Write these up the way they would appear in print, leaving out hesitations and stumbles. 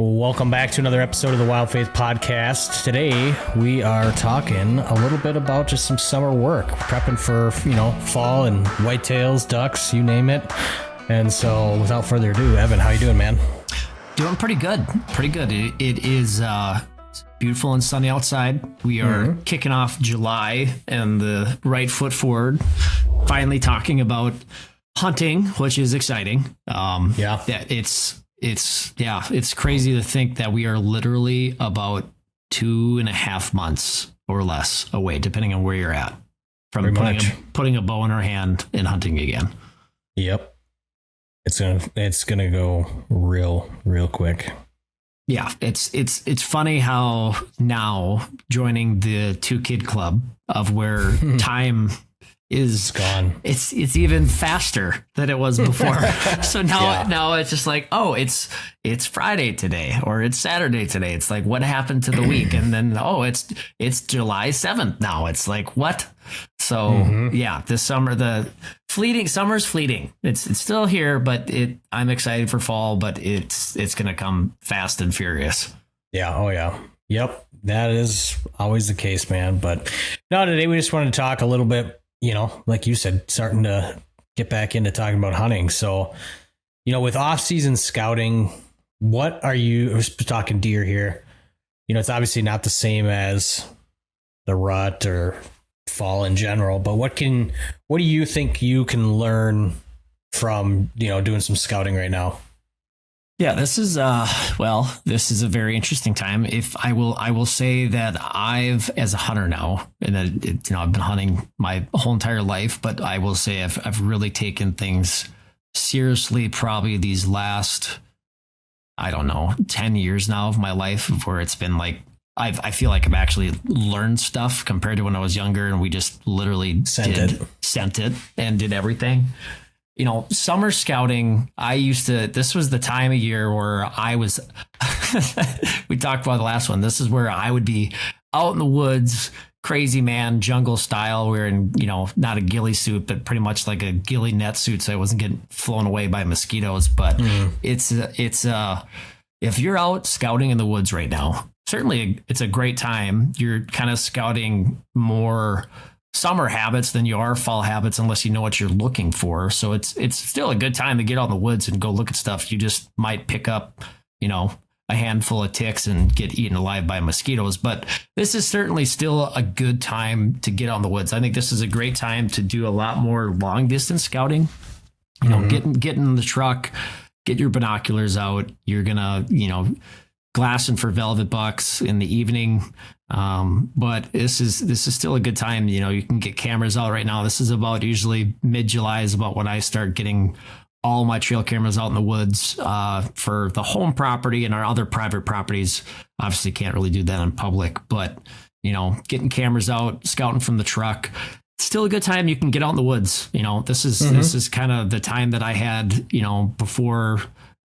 Welcome back to another episode of the Wild Faith Podcast. Today, we are talking a little bit about just some summer work, prepping for, fall and whitetails, ducks, you name it. And so, without further ado, Evan, how you doing, man? Doing pretty good. Pretty good. It is beautiful and sunny outside. We are kicking off July and the right foot forward. Finally talking about hunting, which is exciting. It's crazy to think that we are literally about 2.5 months or less away, depending on where you're at, from putting a bow in our hand and hunting again. Yep. It's gonna go real quick. Yeah, it's funny how now joining the 2-kid club of where time is gone. It's even faster than it was before. So now it's just like, oh, it's Friday today or it's Saturday today. It's like, what happened to the week? And then it's July 7th now. It's like, what? So this summer, summer's fleeting. It's still here, but I'm excited for fall, but it's gonna come fast and furious. Yeah. Oh yeah. Yep. That is always the case, man. But no, today we just wanted to talk a little bit, like you said, starting to get back into talking about hunting. So, with off-season scouting, what are you, we're talking deer here, it's obviously not the same as the rut or fall in general, but what do you think you can learn from, doing some scouting right now? Yeah, this is a very interesting time. If I will say that as a hunter now, and that I've been hunting my whole entire life, but I will say I've really taken things seriously probably these last, 10 years now of my life, where it's been like I feel like I've actually learned stuff compared to when I was younger, and we just literally sent it and did everything. Summer scouting, this was the time of year where I was, we talked about the last one. This is where I would be out in the woods, crazy man, jungle style, wearing, not a ghillie suit, but pretty much like a ghillie net suit. So I wasn't getting flown away by mosquitoes, but it's if you're out scouting in the woods right now, certainly it's a great time. You're kind of scouting more summer habits than you are fall habits, unless you know what you're looking for. So it's still a good time to get out in the woods and go look at stuff. You just might pick up, a handful of ticks and get eaten alive by mosquitoes. But this is certainly still a good time to get out in the woods. I think this is a great time to do a lot more long distance scouting. Get in the truck, get your binoculars out. You're gonna, glassing for velvet bucks in the evening. But this is still a good time. You can get cameras out right now. This is about usually mid-July is about when I start getting all my trail cameras out in the woods, for the home property and our other private properties. Obviously can't really do that in public, but getting cameras out, scouting from the truck. It's still a good time. You can get out in the woods. This is kind of the time that I had, before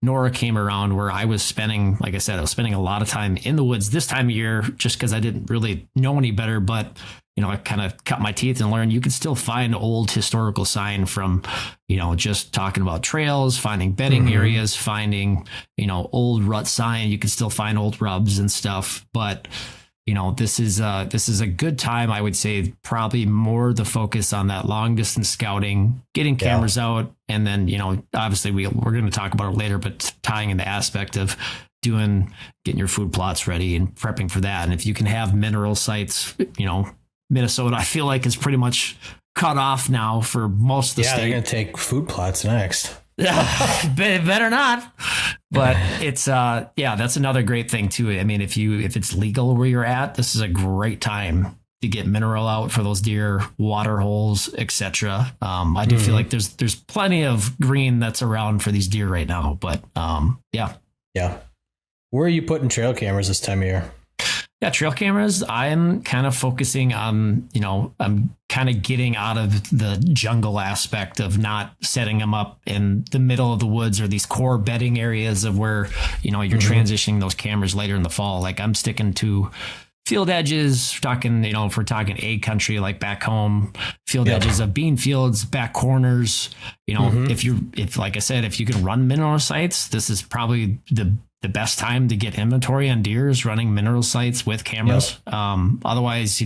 Nora came around, where I was spending, like I said, a lot of time in the woods this time of year, just because I didn't really know any better. But, I kind of cut my teeth and learned you can still find old historical sign from, just talking about trails, finding bedding areas, finding, old rut sign. You can still find old rubs and stuff. But, this is a good time. I would say probably more the focus on that long distance scouting, getting cameras out. And then, obviously we're going to talk about it later, but tying in the aspect of getting your food plots ready and prepping for that. And if you can have mineral sites, Minnesota, I feel like is pretty much cut off now for most of the state. They're going to take food plots next. Better not. But it's that's another great thing too. I mean, if it's legal where you're at, this is a great time to get mineral out for those deer, water holes, etc. I do feel like there's plenty of green that's around for these deer right now. But yeah. Where are you putting trail cameras this time of year? Yeah, trail cameras, I'm kind of focusing on, I'm kind of getting out of the jungle aspect of not setting them up in the middle of the woods or these core bedding areas of where, you're transitioning those cameras later in the fall. Like I'm sticking to field edges, if we're talking egg country, like back home, field edges of bean fields, back corners, if like I said, if you can run mineral sites, this is probably the the best time to get inventory on deer is running mineral sites with cameras. Otherwise,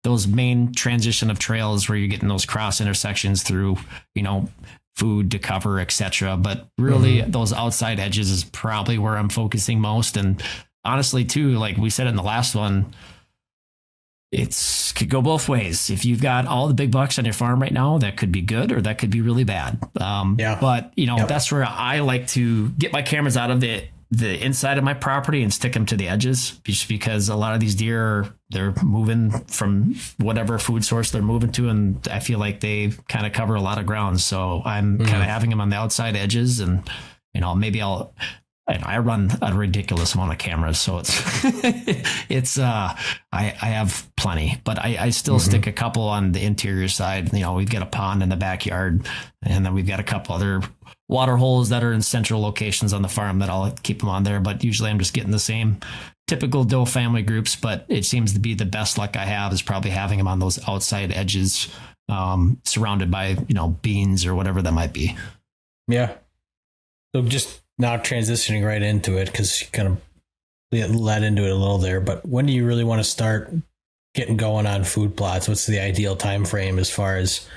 those main transition of trails where you're getting those cross intersections through, food to cover, etc. But really those outside edges is probably where I'm focusing most. And honestly too, like we said in the last one, could go both ways. If you've got all the big bucks on your farm right now, that could be good or that could be really bad. But that's where I like to get my cameras out of the inside of my property and stick them to the edges, just because a lot of these deer, they're moving from whatever food source they're moving to. And I feel like they kind of cover a lot of ground. So I'm kind of having them on the outside edges, and, maybe I run a ridiculous amount of cameras, so I have plenty, but I still stick a couple on the interior side. We've got a pond in the backyard, and then we've got a couple other water holes that are in central locations on the farm that I'll keep them on there. But usually I'm just getting the same typical doe family groups, but it seems to be the best luck I have is probably having them on those outside edges, surrounded by, beans or whatever that might be. Yeah. So just now transitioning right into it, because you kind of led into it a little there, but when do you really want to start getting going on food plots? What's the ideal time frame as far as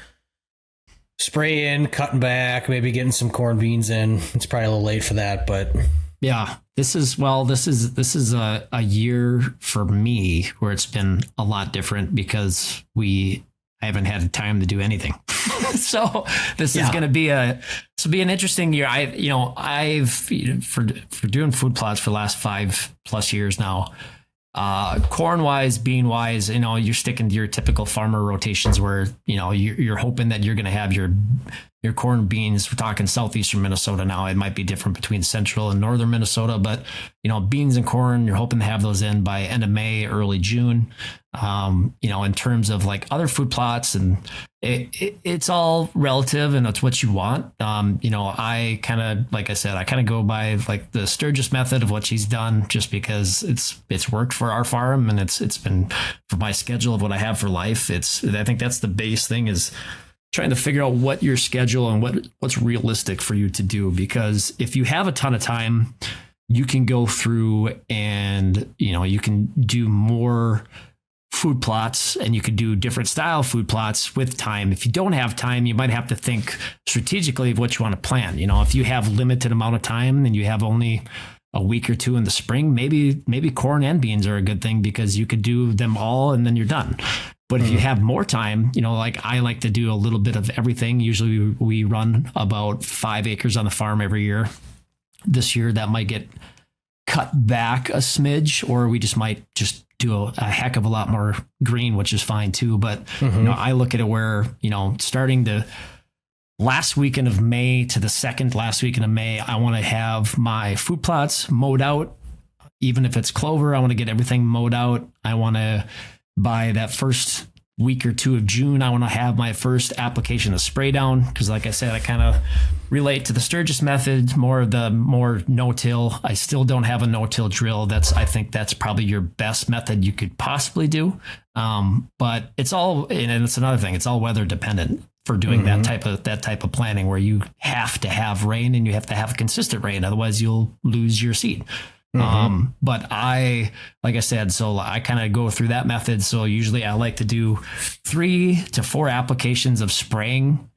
spray in, cutting back, maybe getting some corn beans in? It's probably a little late for that, but yeah, this is a year for me where it's been a lot different because I haven't had time to do anything. So this is going to be an interesting year. I've for doing food plots for the last 5+ years now, corn wise, bean wise, you're sticking to your typical farmer rotations where, you're hoping that you're going to have your corn beans. We're talking southeastern Minnesota now. It might be different between central and northern Minnesota, but beans and corn, you're hoping to have those in by end of May, early June. In terms of like other food plots, and it's all relative and it's what you want. I kind of, like I said, I kind of go by like the Sturgis method of what she's done, just because it's worked for our farm and it's been for my schedule of what I have for life. I think that's the base thing, is trying to figure out what your schedule and what's realistic for you to do. Because if you have a ton of time, you can go through and, you can do more food plots, and you could do different style food plots with time. If you don't have time, you might have to think strategically of what you want to plan. If you have limited amount of time and you have only a week or two in the spring, maybe corn and beans are a good thing, because you could do them all and then you're done. But if you have more time, like I like to do a little bit of everything. Usually we run about 5 acres on the farm every year. This year that might get cut back a smidge, or we might do a heck of a lot more green, which is fine too. But, I look at it where, starting the last weekend of May to the second last weekend of May, I want to have my food plots mowed out. Even if it's clover, I want to get everything mowed out. I want to, by that first week or two of June, I want to have my first application of spray down, because like I said, I kind of relate to the Sturgis method, more no-till. I still don't have a no-till drill. I think that's probably your best method you could possibly do. But it's all, and it's another thing, it's all weather dependent for doing that type of planning, where you have to have rain and you have to have consistent rain. Otherwise you'll lose your seed. But like I said, so I kind of go through that method. So usually I like to do 3 to 4 applications of spraying.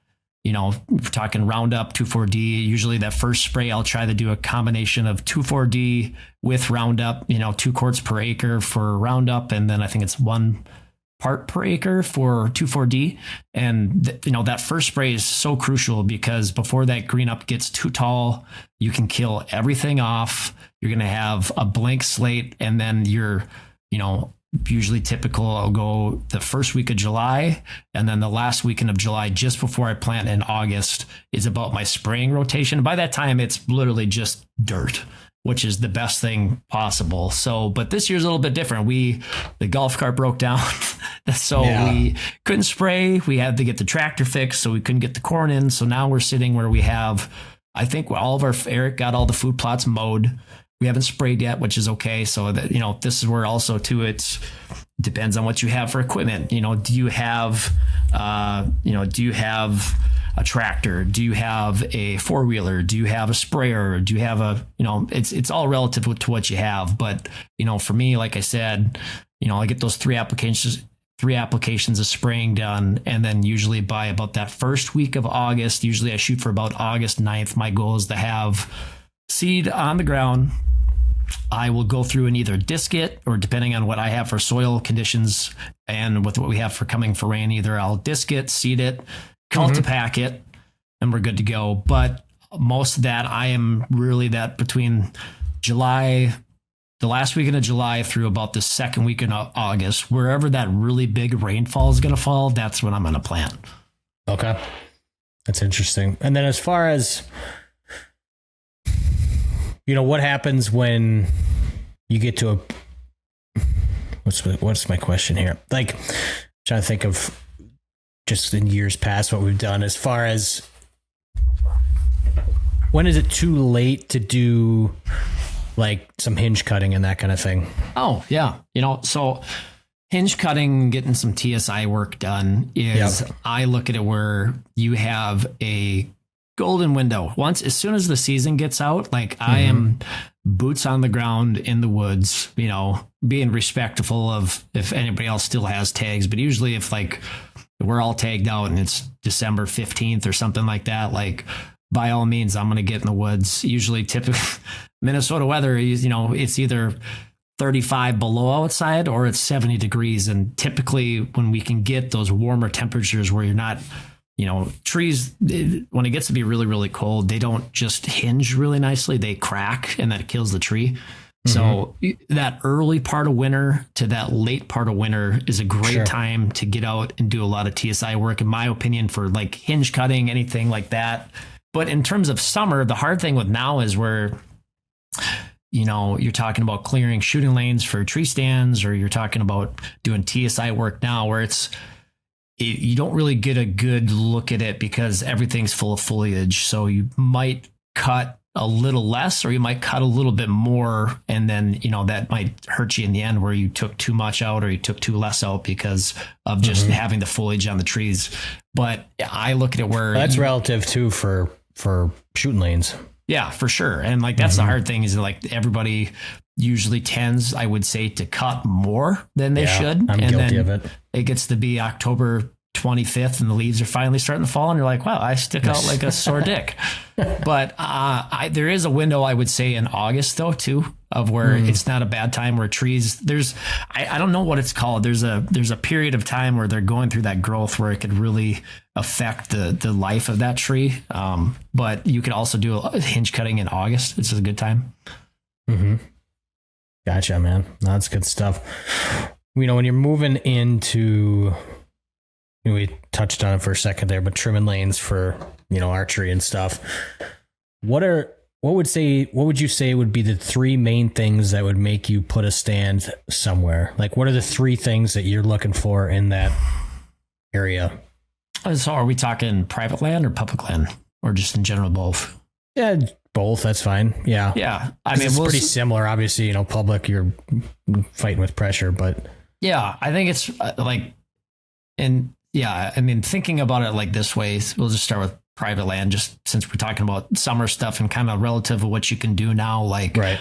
We're talking Roundup, 2,4-D. Usually that first spray, I'll try to do a combination of 2,4-D with Roundup, 2 quarts per acre for Roundup. And then I think it's 1 part per acre for 2,4-D. And that first spray is so crucial, because before that green up gets too tall, you can kill everything off. You're going to have a blank slate, and then you're, usually typical, I'll go the first week of July, and then the last weekend of July, just before I plant in August, is about my spraying rotation. By that time, it's literally just dirt, which is the best thing possible. So, but this year's a little bit different. The golf cart broke down, so we couldn't spray. We had to get the tractor fixed, so we couldn't get the corn in. So now we're sitting where we have, I think Eric got all the food plots mowed. We haven't sprayed yet, which is okay. So that, this is where also too, it depends on what you have for equipment. Do you have a a tractor? Do you have a four-wheeler? Do you have a sprayer? Do you have a, it's all relative to what you have. But, for me, like I said, I get those three applications of spraying done. And then usually by about that first week of August, usually I shoot for about August 9th. My goal is to have seed on the ground. I will go through and either disc it, or depending on what I have for soil conditions and with what we have for coming for rain, either I'll disc it, seed it, cultipack it, and we're good to go. But most of that, I am really that between July, the last weekend of July through about the second week in August, wherever that really big rainfall is going to fall, that's when I'm going to plant. Okay. That's interesting. And then as far as, what happens when you get to what's my question here? Like, I'm trying to think of just in years past what we've done as far as when is it too late to do like some hinge cutting and that kind of thing? Oh, yeah. So hinge cutting, getting some TSI work done is, I look at it where you have a golden window. As soon as the season gets out, like I am boots on the ground in the woods, being respectful of if anybody else still has tags. But usually if like we're all tagged out and it's December 15th or something like that, like by all means, I'm going to get in the woods. Usually typically Minnesota weather is, it's either 35 below outside or it's 70 degrees. And typically when we can get those warmer temperatures where you're not, trees, when it gets to be really, really cold, they don't just hinge really nicely. They crack and that kills the tree. So that early part of winter to that late part of winter is a great time to get out and do a lot of TSI work, in my opinion, for like hinge cutting, anything like that. But in terms of summer, the hard thing with now is where, you're talking about clearing shooting lanes for tree stands, or you're talking about doing TSI work now where you don't really get a good look at it because everything's full of foliage. So you might cut a little less, or you might cut a little bit more. And then, that might hurt you in the end where you took too much out or you took too less out because of just having the foliage on the trees. But I look at it where that's relative too for shooting lanes. Yeah, for sure. And like, that's the hard thing is like everybody usually tends, I would say, to cut more than they should. I'm guilty of it. It gets to be October 25th and the leaves are finally starting to fall and you're like, wow, I stick out like a sore dick. But there is a window, I would say, in August though too, of where it's not a bad time where trees, I don't know what it's called. There's a period of time where they're going through that growth where it could really affect the life of that tree. But you could also do a hinge cutting in August. It's a good time. Gotcha, man. That's good stuff. When you're moving into, we touched on it for a second there, but trimming lanes for, archery and stuff. What would you say would be the three main things that would make you put a stand somewhere? Like, what are the three things that you're looking for in that area? So are we talking private land or public land, or just in general both? Yeah, both. That's fine. Yeah. Yeah. I mean, it's pretty similar. Obviously, public, you're fighting with pressure, but yeah, I think it's thinking about it like this way, we'll just start with private land, just since we're talking about summer stuff and kind of relative of what you can do now. Like, right.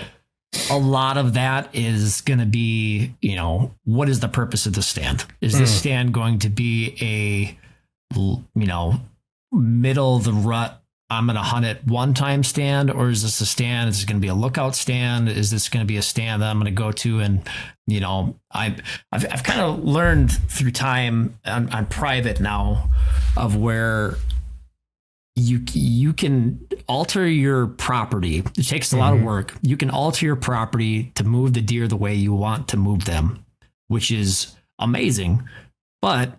A lot of that is going to be, what is the purpose of the stand? Is this stand going to be middle of the rut, I'm going to hunt it one time stand, or is this a stand? Is it going to be a lookout stand? Is this going to be a stand that I'm going to go to? And, I've kind of learned through time on private now of where you can alter your property. It takes a lot of work. You can alter your property to move the deer the way you want to move them, which is amazing. But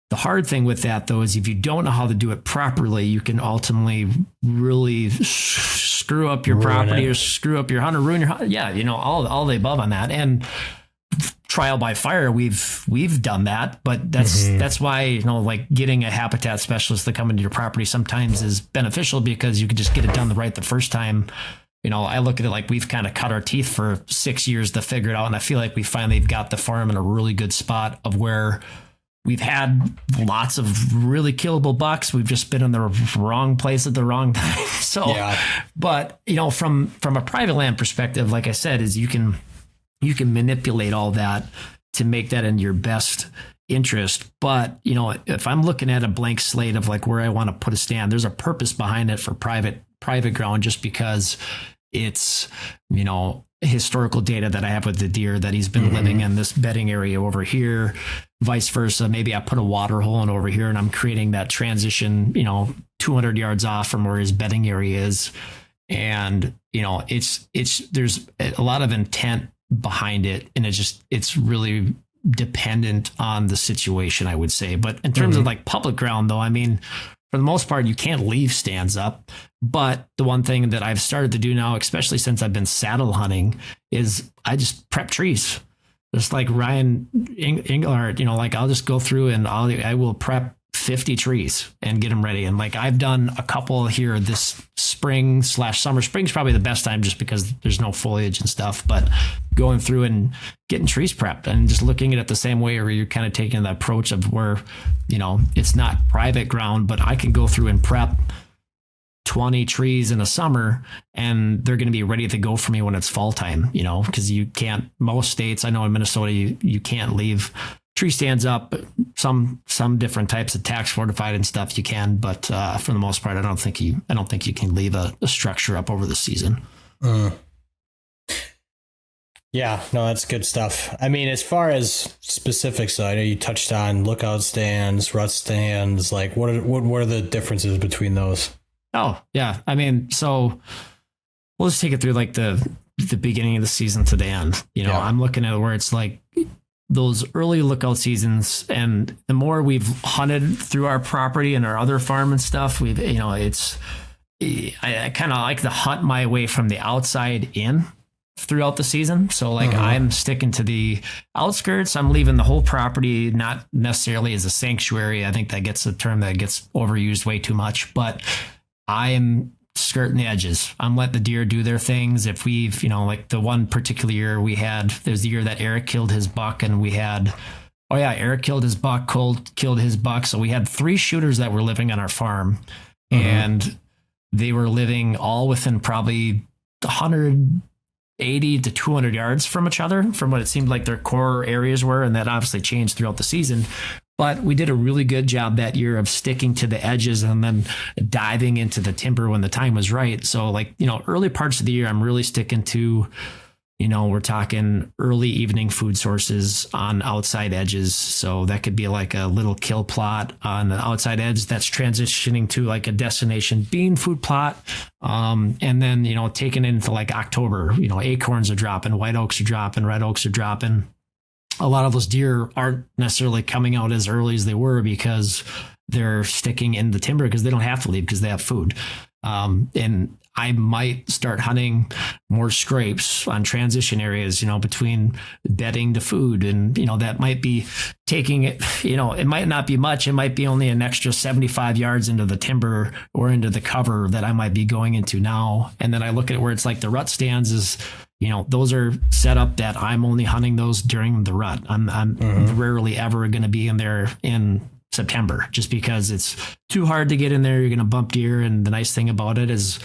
the hard thing with that, though, is if you don't know how to do it properly, you can ultimately really screw up your property or screw up your hunt or ruin your hunt. Yeah, all the above on that. And trial by fire, we've done that, but that's why, like getting a habitat specialist to come into your property sometimes is beneficial because you can just get it done right the first time. I look at it like we've kind of cut our teeth for 6 years to figure it out. And I feel like we finally got the farm in a really good spot of where we've had lots of really killable bucks. We've just been in the wrong place at the wrong time. So, but from a private land perspective, like I said, is you can manipulate all that to make that in your best interest. But, if I'm looking at a blank slate of like where I want to put a stand, there's a purpose behind it for private ground, just because it's, historical data that I have with the deer that he's been living in this bedding area over here, vice versa. Maybe I put a water hole in over here and I'm creating that transition, 200 yards off from where his bedding area is. And, there's a lot of intent behind it. And it's really dependent on the situation, I would say. But in terms of like public ground, though, I mean, for the most part, you can't leave stands up. But the one thing that I've started to do now, especially since I've been saddle hunting, is I just prep trees. Just like Ryan Engelhardt, I'll just go through and I will prep 50 trees and get them ready. And like I've done a couple here this spring/summer. Spring's probably the best time just because there's no foliage and stuff, but going through and getting trees prepped and just looking at it the same way, where you're kind of taking the approach of where, it's not private ground, but I can go through and prep 20 trees in the summer and they're going to be ready to go for me when it's fall time, because you can't, most states, I know in Minnesota, you can't leave tree stands up. Some different types of tax fortified and stuff you can, but for the most part, I don't think you can leave a structure up over the season. Yeah, no, that's good stuff. I mean, as far as specifics, I know you touched on lookout stands, rut stands. Like, what are the differences between those? Oh, yeah. I mean, so we'll just take it through like the beginning of the season to the end. I'm looking at where it's like those early lookout seasons, and the more we've hunted through our property and our other farm and stuff, I kind of like to hunt my way from the outside in throughout the season. So like I'm sticking to the outskirts. I'm leaving the whole property, not necessarily as a sanctuary. I think that gets a term that gets overused way too much, but I am skirting the edges. I'm letting the deer do their things. If we've, like the one particular year we had, there's the year that Eric killed his buck, and we had, Eric killed his buck, Colt killed his buck. So we had 3 shooters that were living on our farm, and they were living all within probably 180 to 200 yards from each other, from what it seemed like their core areas were. And that obviously changed throughout the season. But we did a really good job that year of sticking to the edges and then diving into the timber when the time was right. So like, early parts of the year, I'm really sticking to, we're talking early evening food sources on outside edges. So that could be like a little kill plot on the outside edge that's transitioning to like a destination bean food plot. And then, taking it into like October, acorns are dropping, white oaks are dropping, red oaks are dropping. A lot of those deer aren't necessarily coming out as early as they were because they're sticking in the timber because they don't have to leave because they have food. And I might start hunting more scrapes on transition areas, between bedding to food. And, that might be taking it, it might not be much. It might be only an extra 75 yards into the timber or into the cover that I might be going into now. And then I look at where it's like the rut stands is, those are set up that I'm only hunting those during the rut. I'm rarely ever going to be in there in September just because it's too hard to get in there. You're going to bump deer. And the nice thing about it is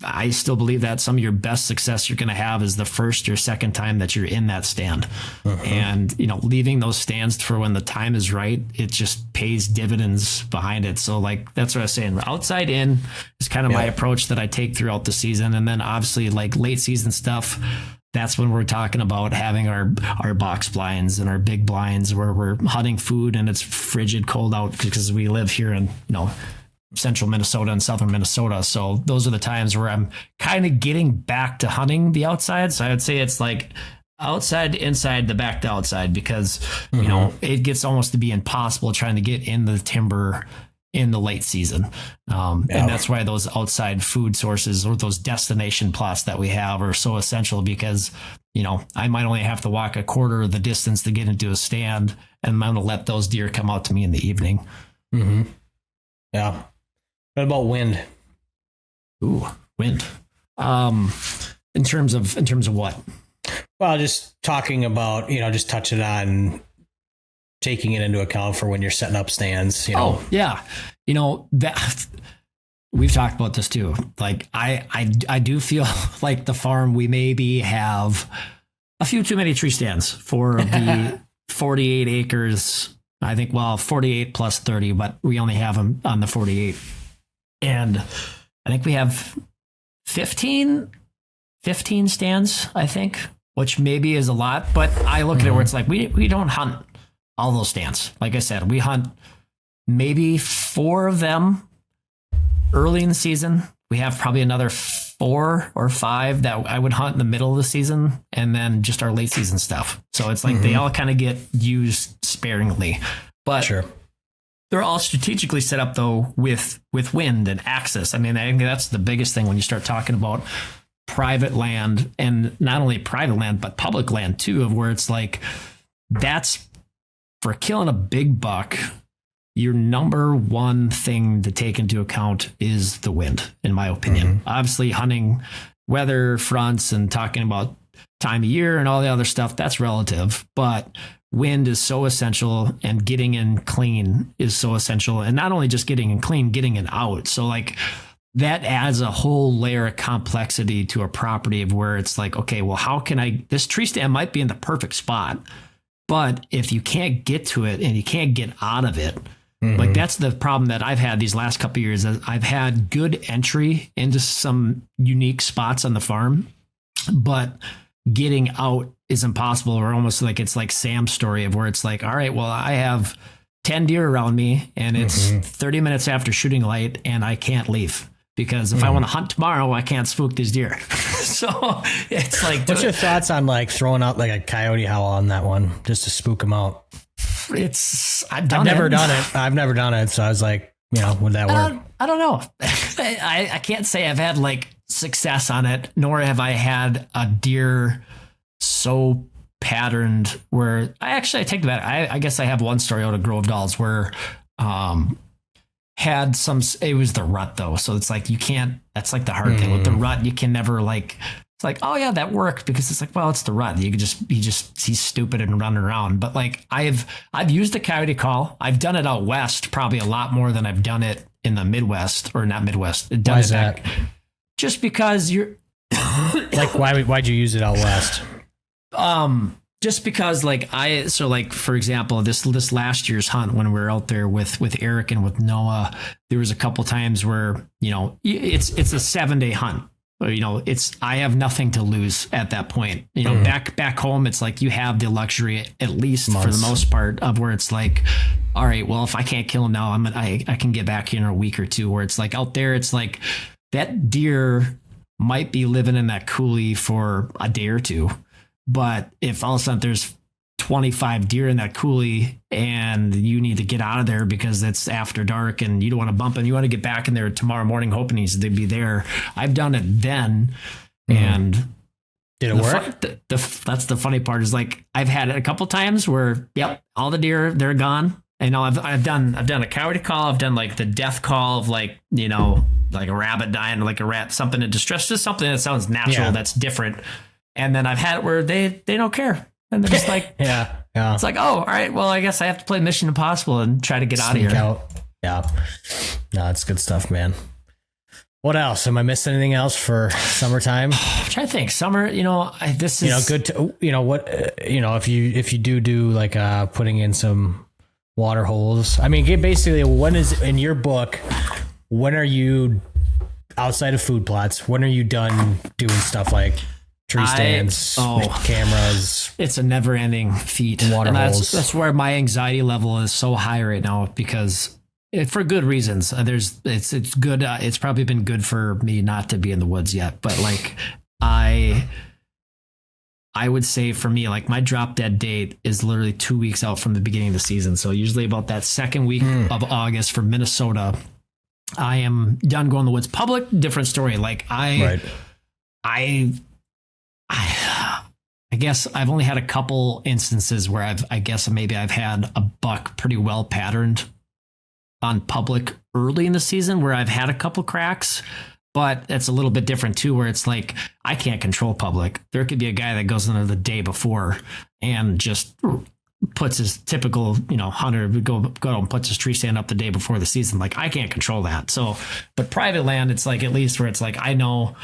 I still believe that some of your best success you're going to have is the first or second time that you're in that stand. And, leaving those stands for when the time is right, it just pays dividends behind it. So like, that's what I was saying. Outside in is kind of my approach that I take throughout the season. And then obviously like late season stuff, that's when we're talking about having our box blinds and our big blinds where we're hunting food and it's frigid cold out because we live here in, central Minnesota and southern Minnesota. So those are the times where I'm kind of getting back to hunting the outside. So I would say it's like outside to inside, the back to outside, because, it gets almost to be impossible trying to get in the timber in the late season. And that's why those outside food sources or those destination plots that we have are so essential because, I might only have to walk a quarter of the distance to get into a stand, and I'm going to let those deer come out to me in the evening. Yeah. What about wind? Ooh, wind. In terms of what? Well, just talking about, just touching on taking it into account for when you're setting up stands, you know. Oh, yeah. That we've talked about this too. Like I do feel like the farm, we maybe have a few too many tree stands for the 48 acres. I think, 48 plus 30, but we only have them on the 48. And I think we have 15 stands, I think, which maybe is a lot, but I look at it where it's like, we don't hunt all those stands. Like I said, we hunt maybe 4 of them early in the season. We have probably another 4 or 5 that I would hunt in the middle of the season, and then just our late season stuff. So it's like they all kind of get used sparingly, but Sure. they're all strategically set up though with wind and access. I mean, I think that's the biggest thing when you start talking about private land, and not only private land, but public land too, of where it's like, that's for killing a big buck. Your number one thing to take into account is the wind, in my opinion. Obviously, hunting weather fronts and talking about time of year and all the other stuff, that's relative. But wind is so essential, and getting in clean is so essential. And not only just getting in clean, getting it out. So like that adds a whole layer of complexity to a property of where it's like, okay, well, how can this tree stand might be in the perfect spot, but if you can't get to it and you can't get out of it, like that's the problem that I've had these last couple of years. I've had good entry into some unique spots on the farm, but getting out is impossible. Or almost like it's like Sam's story of where it's like, all right, well, I have 10 deer around me and it's 30 minutes after shooting light and I can't leave because if I want to hunt tomorrow, I can't spook these deer. So it's like, what's your thoughts on like throwing out like a coyote howl on that one just to spook them out? I've never done it. I've never done it. So I was like, would that work? I don't know. I can't say I've had like success on it, nor have I had a deer so patterned where I take that. I guess I have one story out of Grove Dolls where, had some, it was the rut though. So it's like, that's like the hard thing with the rut. You can never like, it's like, oh yeah, that worked because it's like, well, it's the rut. He's stupid and running around. But like I've used the coyote call. I've done it out west probably a lot more than I've done it in the Midwest, or not Midwest. Why is that? Just because you're like, why'd you use it out west? Just because like for example, this last year's hunt, when we were out there with Eric and with Noah, there was a couple times where, it's a 7-day hunt. I have nothing to lose at that point. Back home, it's like you have the luxury, at least for the most part, of where it's like, all right, well, if I can't kill him now, I can get back here in a week or two. Where it's like out there, it's like that deer might be living in that coulee for a day or two, but if all of a sudden there's 25 deer in that coulee and you need to get out of there because it's after dark and you don't want to bump and you want to get back in there tomorrow morning hoping they'd be there. I've done it then. And did it work? That's the funny part, is like, I've had it a couple times where, yep, all the deer, they're gone. And I've done a coyote call. I've done like the death call of like, like a rabbit dying, like a rat, something in distress, just something that sounds natural. That's different. And then I've had it where they don't care. And they're just like, yeah. It's like, oh, all right, well, I guess I have to play Mission Impossible and try to get out of here. Yeah. No, it's good stuff, man. What else? Am I missing anything else for summertime? I'm trying to think. Summer, this is good to, if you do like putting in some water holes. I mean, basically, when is in your book, when are you outside of food plots? When are you done doing stuff like tree stands, cameras? It's a never ending feat. Water holes. That's where my anxiety level is so high right now, because for good reasons. It's good. It's probably been good for me not to be in the woods yet, but like I would say for me, like my drop dead date is literally 2 weeks out from the beginning of the season. So usually about that second week of August for Minnesota, I am done going to the woods. Public, different story. Like I guess I've only had a couple instances where I've had a buck pretty well patterned on public early in the season, where I've had a couple cracks, but it's a little bit different too, where it's like, I can't control public. There could be a guy that goes in there the day before and just puts his typical, hunter would go out and puts his tree stand up the day before the season. Like, I can't control that. So, but private land, it's like, at least where it's like, I know,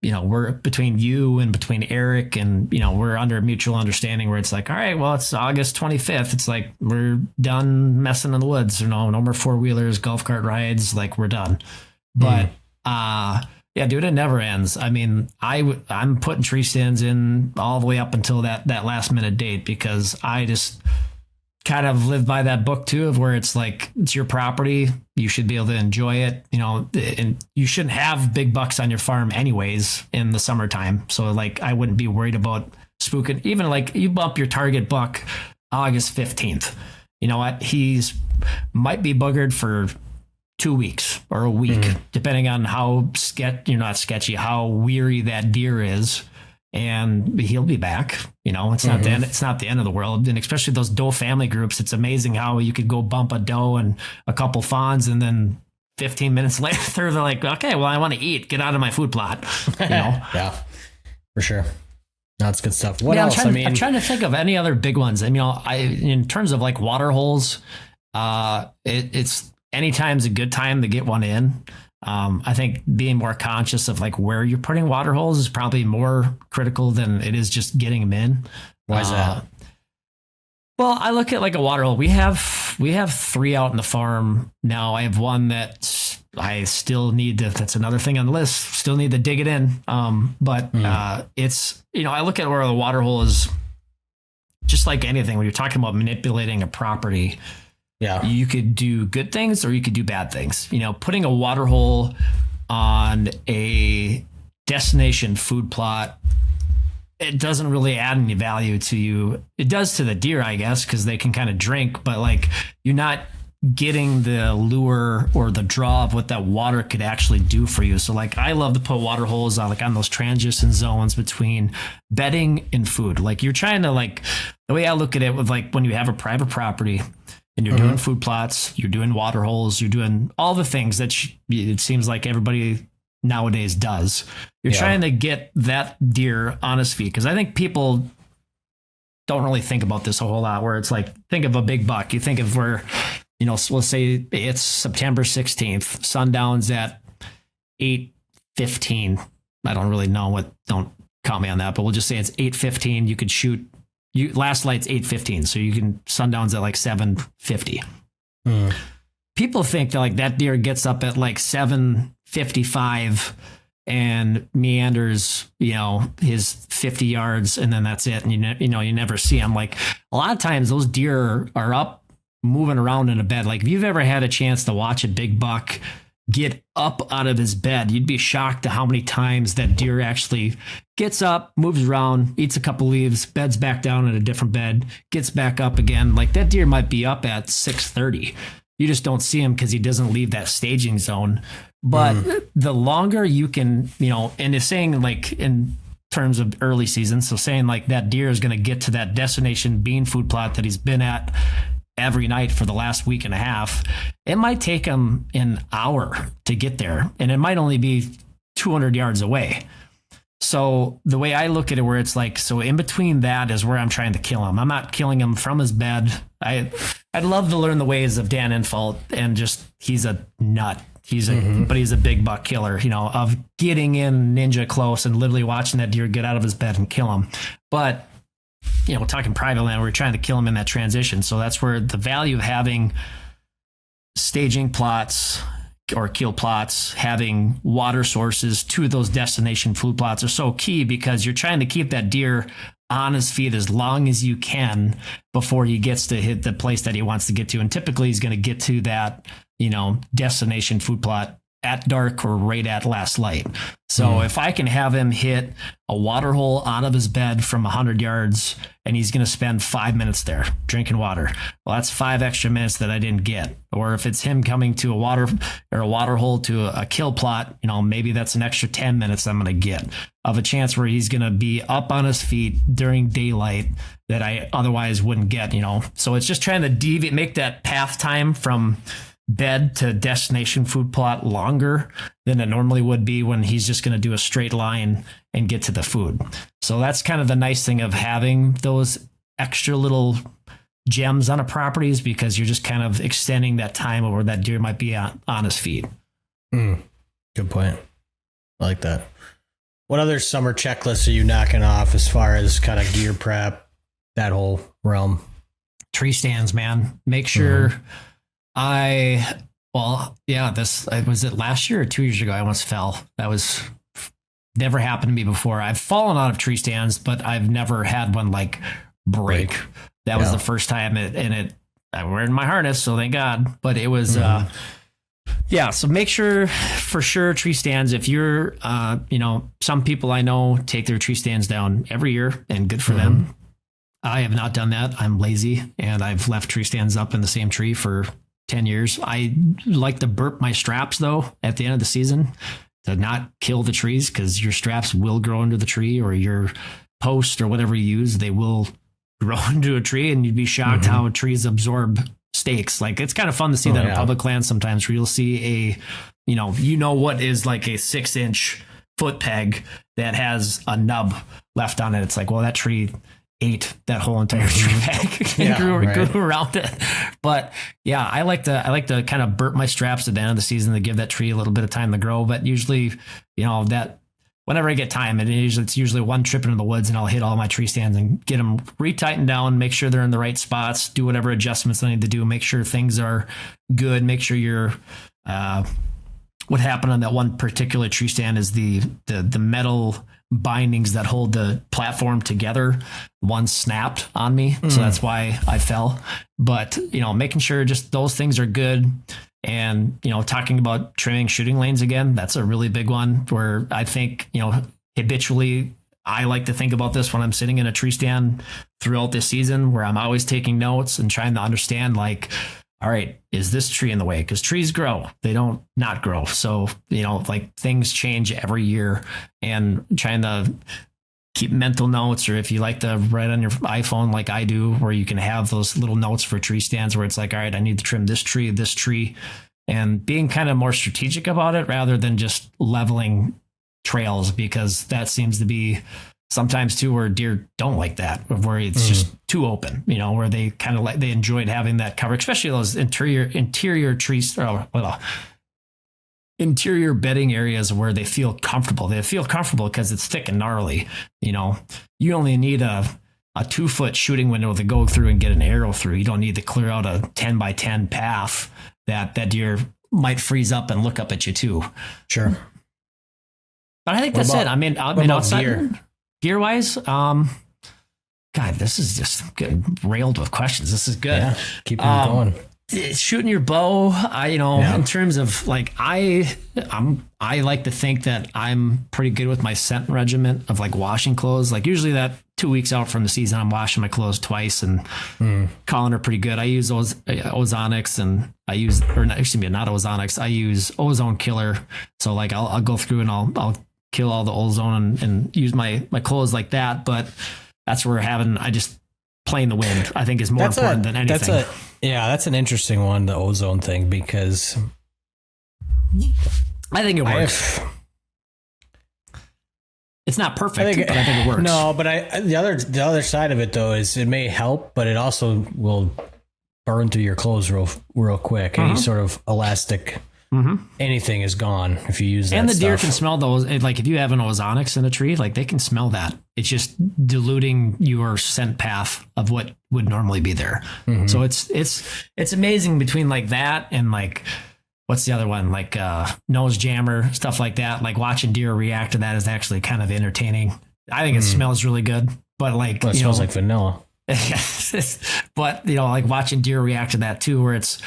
we're between you and between Eric and, we're under a mutual understanding where it's like, all right, well, it's August 25th. It's like, we're done messing in the woods. No more 4-wheelers, golf cart rides. Like, we're done. But, yeah, dude, it never ends. I mean, I'm putting tree stands in all the way up until that last minute date, because I just kind of live by that book too, of where it's like, it's your property. You should be able to enjoy it, and you shouldn't have big bucks on your farm anyways in the summertime. So like, I wouldn't be worried about spooking. Even like, you bump your target buck August 15th. You know what? He's might be buggered for 2 weeks or a week, depending on how how weary that deer is. And he'll be back. It's not the end. It's not the end of the world. And especially those doe family groups, it's amazing how you could go bump a doe and a couple fawns, and then 15 minutes later, they're like, okay, well, I want to eat. Get out of my food plot. Yeah, for sure. That's good stuff. What else? I'm trying to think of any other big ones. I mean, in terms of like water holes, it's anytime's a good time to get one in. I think being more conscious of like where you're putting water holes is probably more critical than it is just getting them in. Why is that? Well, I look at like a water hole. We have 3 out in the farm now. I have one that I still need to, that's another thing on the list. Still need to dig it in. It's, I look at where the water hole is, just like anything, when you're talking about manipulating a property. Yeah. You could do good things or you could do bad things. Putting a water hole on a destination food plot, it doesn't really add any value to you. It does to the deer, I guess, because they can kind of drink, but like, you're not getting the lure or the draw of what that water could actually do for you. So like, I love to put water holes on those transition zones between bedding and food. Like, you're trying to, like, the way I look at it with like, when you have a private property, and you're doing food plots, you're doing water holes, you're doing all the things that it seems like everybody nowadays does. You're trying to get that deer on his feet. Because I think people don't really think about this a whole lot, where it's like, think of a big buck. You think of where, so let's say it's September 16th, sundown's at 8:15. I don't really know don't count me on that, but we'll just say it's 8:15. You could shoot. Last light's 8:15, so you can sundown's at like 7:50. People think that like that deer gets up at like 7:55 and meanders, his 50 yards, and then that's it. And you never see him. Like, a lot of times those deer are up moving around in a bed. Like, if you've ever had a chance to watch a big buck get up out of his bed, you'd be shocked to how many times that deer actually gets up, moves around, eats a couple leaves, beds back down in a different bed, gets back up again. Like, that deer might be up at 6:30. You just don't see him because he doesn't leave that staging zone. But the longer you can, and it's saying like in terms of early season, so saying like that deer is going to get to that destination bean food plot that he's been at every night for the last week and a half, it might take him an hour to get there, and it might only be 200 yards away. So the way I look at it, where it's like, so in between that is where I'm trying to kill him. I'm not killing him from his bed. I'd love to learn the ways of Dan Infalt, and just, he's a nut. But he's a big buck killer, of getting in ninja close and literally watching that deer get out of his bed and kill him. But we're talking private land, we're trying to kill him in that transition. So that's where the value of having staging plots or kill plots, having water sources to those destination food plots are so key, because you're trying to keep that deer on his feet as long as you can before he gets to hit the place that he wants to get to. And typically he's going to get to that, destination food plot at dark or right at last light. So if I can have him hit a water hole out of his bed from 100 yards, and he's going to spend 5 minutes there drinking water, well, that's 5 extra minutes that I didn't get. Or if it's him coming to a water hole to a kill plot, maybe that's an extra 10 minutes I'm going to get of a chance where he's going to be up on his feet during daylight that I otherwise wouldn't get, So it's just trying to make that path time from bed to destination food plot longer than it normally would be when he's just going to do a straight line and get to the food. So that's kind of the nice thing of having those extra little gems on a property is because you're just kind of extending that time where that deer might be on his feet. Good point. I like that. What other summer checklists are you knocking off as far as kind of gear prep, that whole realm? Tree stands, man. Make sure this was it last year or 2 years ago. I almost fell. That was never happened to me before. I've fallen out of tree stands, but I've never had one like break. That was the first time I'm wearing my harness, so thank God. But it was, so make sure for sure tree stands. If you're, some people I know take their tree stands down every year, and good for them. I have not done that. I'm lazy, and I've left tree stands up in the same tree for 10 years. I like to burp my straps though at the end of the season to not kill the trees, because your straps will grow into the tree, or your post or whatever you use, they will grow into a tree, and you'd be shocked how trees absorb stakes. Like, it's kind of fun to see that in public land sometimes, where you'll see what is like a 6-inch foot peg that has a nub left on it. It's like, well, that tree ate that whole entire tree peg and grew around it. But yeah, I like to kind of burp my straps at the end of the season to give that tree a little bit of time to grow. But usually, that whenever I get time, it's usually one trip into the woods, and I'll hit all my tree stands and get them retightened down, make sure they're in the right spots, do whatever adjustments I need to do, make sure things are good, make sure you're, what happened on that one particular tree stand is the metal bindings that hold the platform together, one snapped on me. So that's why I fell. But, making sure just those things are good. And, talking about trimming shooting lanes again, that's a really big one where I think, habitually, I like to think about this when I'm sitting in a tree stand throughout this season, where I'm always taking notes and trying to understand, like, all right, is this tree in the way? Because trees grow, they don't not grow. So, things change every year, and trying to keep mental notes, or if you like to write on your iPhone like I do, where you can have those little notes for tree stands where it's like, all right, I need to trim this tree, and being kind of more strategic about it rather than just leveling trails, because that seems to be sometimes too where deer don't like that, where it's just too open, where they kind of they enjoyed having that cover, especially those interior trees, interior bedding areas where they feel comfortable. They feel comfortable because it's thick and gnarly. You only need a 2-foot shooting window to go through and get an arrow through. You don't need to clear out a 10 by 10 path that deer might freeze up and look up at you too. Sure. But I think that's it. I mean, outside gear wise, God, this is just getting railed with questions. This is good. Yeah, keep going. Shooting your bow, in terms of like, I like to think that I'm pretty good with my scent regimen of like washing clothes. Like, usually that 2 weeks out from the season, I'm washing my clothes twice and calling her pretty good. I use those Ozonics, and not Ozonics. I use Ozone Killer. So like, I'll go through and I'll kill all the ozone and use my clothes like that. But that's where I just playing the wind, I think, is more important than anything. That's an interesting one, the ozone thing, because I think it works. It's not perfect, but I think it works. No, but the other side of it though is it may help, but it also will burn through your clothes real quick. Any sort of elastic, anything is gone if you use that. And the deer can smell those. Like, if you have an ozonics in a tree, like, they can smell that. It's just diluting your scent path of what would normally be there. So it's amazing between like that and like, what's the other one? Like nose jammer, stuff like that. Like, watching deer react to that is actually kind of entertaining. I think it smells really good, but like, it smells like vanilla. But like watching deer react to that too, where it's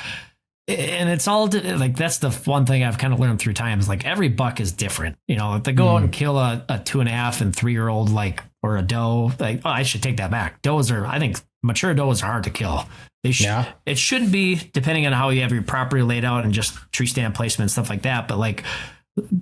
all like, that's the one thing I've kind of learned through time is like, every buck is different. If they go out and kill a 2.5 and 3-year-old, like, or a doe, like, I should take that back. I think mature does are hard to kill. It shouldn't be, depending on how you have your property laid out and just tree stand placement and stuff like that. But like,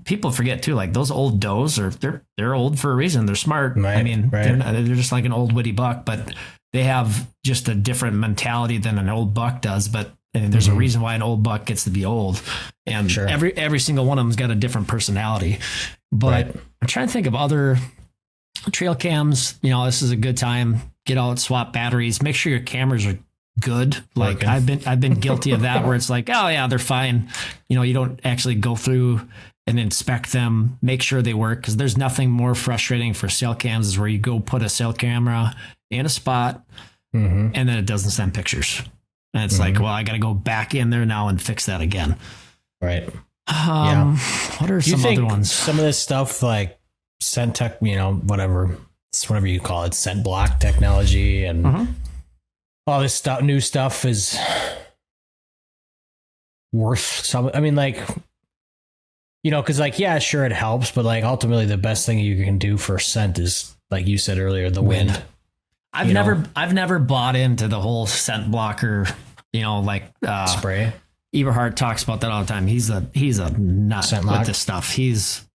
people forget too, like, those old does they're old for a reason. They're smart. Right, I mean, they're just like an old witty buck, but they have just a different mentality than an old buck does. But there's a reason why an old buck gets to be old, and every single one of them's got a different personality. But I'm trying to think of other trail cams. This is a good time. Get out, swap batteries, make sure your cameras are good. Like Working. I've been guilty of that where it's like, oh yeah, they're fine. You know, you don't actually go through and inspect them, make sure they work. Cause there's nothing more frustrating for cell cams is where you go put a cell camera in a spot and then it doesn't send pictures. And it's like, well, I got to go back in there now and fix that again. Right. What are some other ones? Some of this stuff like scent tech, you know, whatever you call it, scent block technology and all this stuff, new stuff is worth some. I mean, like, you know, because like, yeah, sure, it helps, but like ultimately the best thing you can do for scent is, like you said earlier, the wind. I've never bought into the whole scent blocker, you know, like spray. Eberhard talks about that all the time. He's a nut Scent with lock. this stuff. He's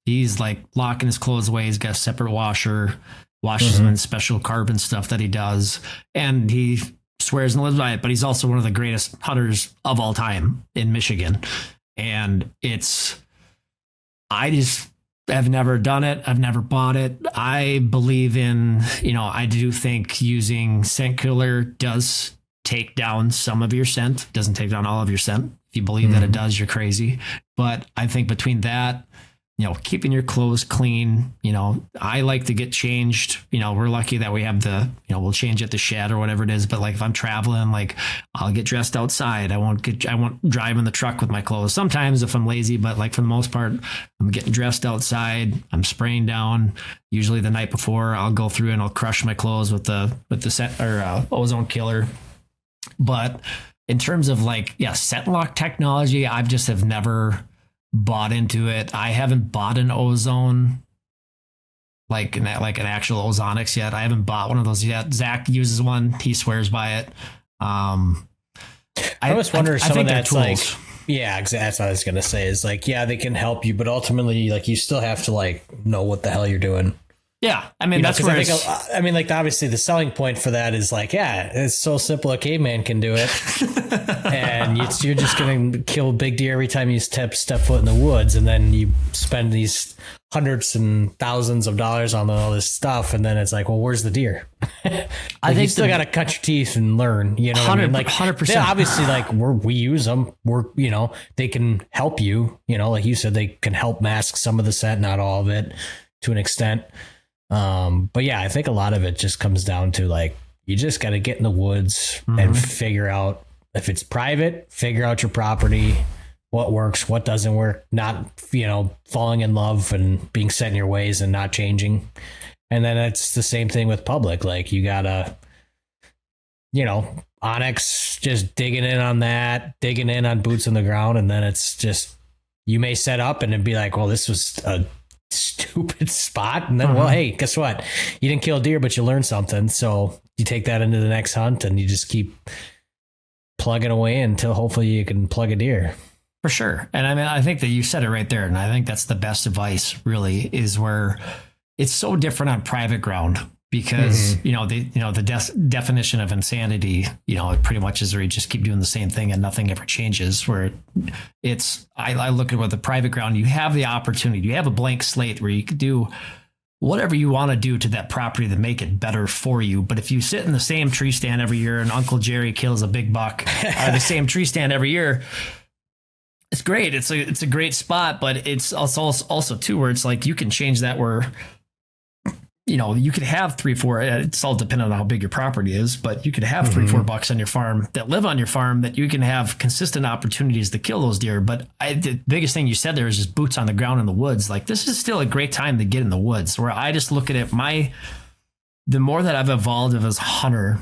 like locking his clothes away. He's got a separate washer, washes them in special carbon stuff that he does, and he swears and lives by it. But he's also one of the greatest hunters of all time in Michigan, and I just have never done it. I've never bought it. I believe in, you know, I do think using scent killer does take down some of your scent. Doesn't take down all of your scent. If you believe that it does, you're crazy. But I think between that, you know, keeping your clothes clean, you know, I like to get changed. You know, we're lucky that we have we'll change at the shed or whatever it is. But like if I'm traveling, like I'll get dressed outside. I won't drive in the truck with my clothes. Sometimes if I'm lazy, but like for the most part, I'm getting dressed outside. I'm spraying down. Usually the night before, I'll go through and I'll crush my clothes with the scent or ozone killer. But in terms of like, scent lock technology, I've just have never bought into it. I haven't bought an ozone, like an actual ozonics yet. I haven't bought one of those yet. Zach uses one. He swears by it. I always wonder some of that's like, tools. yeah, exactly. That's what I was going to say is like, yeah, they can help you, but ultimately like you still have to like know what the hell you're doing. Yeah. I mean, that's where like obviously the selling point for that is like, yeah, it's so simple. A caveman can do it. And you're just going to kill a big deer every time you step foot in the woods. And then you spend these hundreds and thousands of dollars on all this stuff. And then it's like, well, where's the deer? Like, I think you still got to cut your teeth and learn, you know, 100%, what I mean? Like 100%. Obviously like we use them. You know, they can help you, you know, like you said, they can help mask some of the scent, not all of it to an extent. But yeah, I think a lot of it just comes down to like, you just got to get in the woods and figure out if it's private, figure out your property, what works, what doesn't work, not, you know, falling in love and being set in your ways and not changing. And then it's the same thing with public. Like you gotta, you know, Onyx, just digging in on boots on the ground. And then it's just, you may set up and it'd be like, well, this was a stupid spot, and then well, hey, guess what, you didn't kill a deer but you learned something, so you take that into the next hunt and you just keep plugging away until hopefully you can plug a deer. For sure. And I mean, I think that you said it right there, and I think that's the best advice really, is where it's so different on private ground because the definition of insanity, you know, it pretty much is where you just keep doing the same thing and nothing ever changes. Where I look at with the private ground, you have the opportunity, you have a blank slate where you could do whatever you want to do to that property to make it better for you. But if you sit in the same tree stand every year and Uncle Jerry kills a big buck out of the same tree stand every year, it's great. It's a great spot, but it's also too where it's like you can change that where, you know, you could have 3-4, it's all dependent on how big your property is, but you could have 3-4 bucks on your farm that live on your farm that you can have consistent opportunities to kill those deer. But the biggest thing you said there is just boots on the ground in the woods. Like this is still a great time to get in the woods, where I just look at it. The more that I've evolved as a hunter,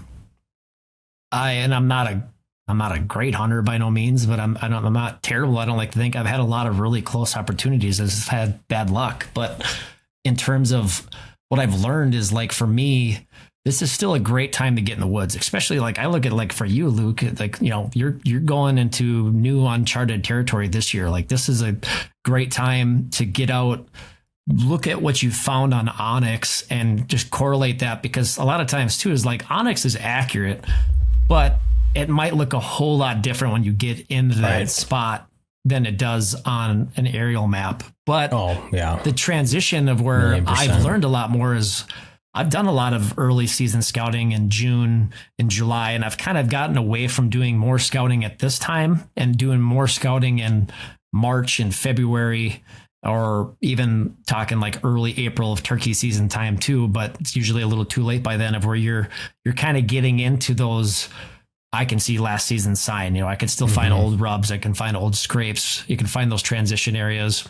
I'm not a great hunter by no means, but I'm not terrible. I don't like to think I've had a lot of really close opportunities. I've had bad luck, but in terms of what I've learned is like, for me, this is still a great time to get in the woods, especially like I look at like for you, Luke, like, you know, you're going into new uncharted territory this year. Like this is a great time to get out, look at what you found on Onyx and just correlate that, because a lot of times too is like Onyx is accurate, but it might look a whole lot different when you get into that spot than it does on an aerial map. But the transition of where I've learned a lot more is I've done a lot of early season scouting in June and July, and I've kind of gotten away from doing more scouting at this time and doing more scouting in March and February, or even talking like early April of turkey season time too. But it's usually a little too late by then, of where you're kind of getting into those. I can see last season's sign. I can still find old rubs. I can find old scrapes. You can find those transition areas.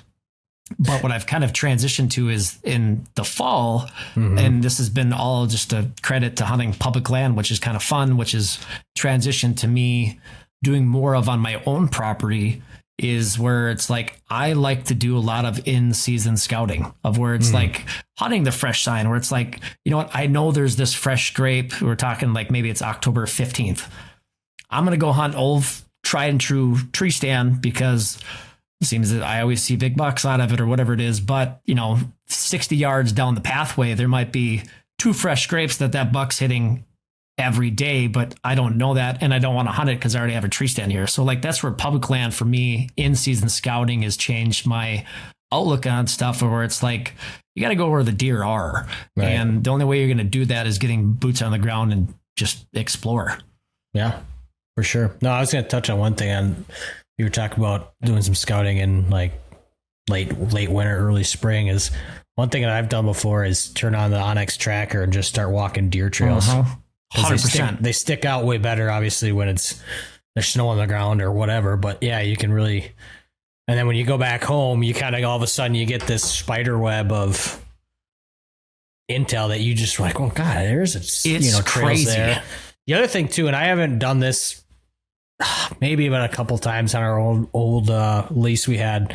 But what I've kind of transitioned to is in the fall, and this has been all just a credit to hunting public land, which is kind of fun, which is transitioned to me doing more of on my own property, is where it's like, I like to do a lot of in-season scouting, of where it's like hunting the fresh sign, where it's like, you know what, I know there's this fresh scrape. We're talking like maybe it's October 15th. I'm going to go hunt old tried and true tree stand because it seems that I always see big bucks out of it or whatever it is. But, 60 yards down the pathway, there might be 2 fresh scrapes that buck's hitting every day, but I don't know that. And I don't want to hunt it because I already have a tree stand here. So like, that's where public land for me in season scouting has changed my outlook on stuff, where it's like, you got to go where the deer are. Right. And the only way you're going to do that is getting boots on the ground and just explore. Yeah, for sure. No, I was going to touch on one thing. You were talking about doing some scouting in like late winter, early spring. Is one thing that I've done before is turn on the onX tracker and just start walking deer trails. 100%. They stick out way better, obviously, when there's snow on the ground or whatever. But yeah, you can really. And then when you go back home, you kind of all of a sudden you get this spider web of intel that you just like, oh God, there's trails crazy there. The other thing too, and I haven't done this maybe about a couple times on our old lease we had,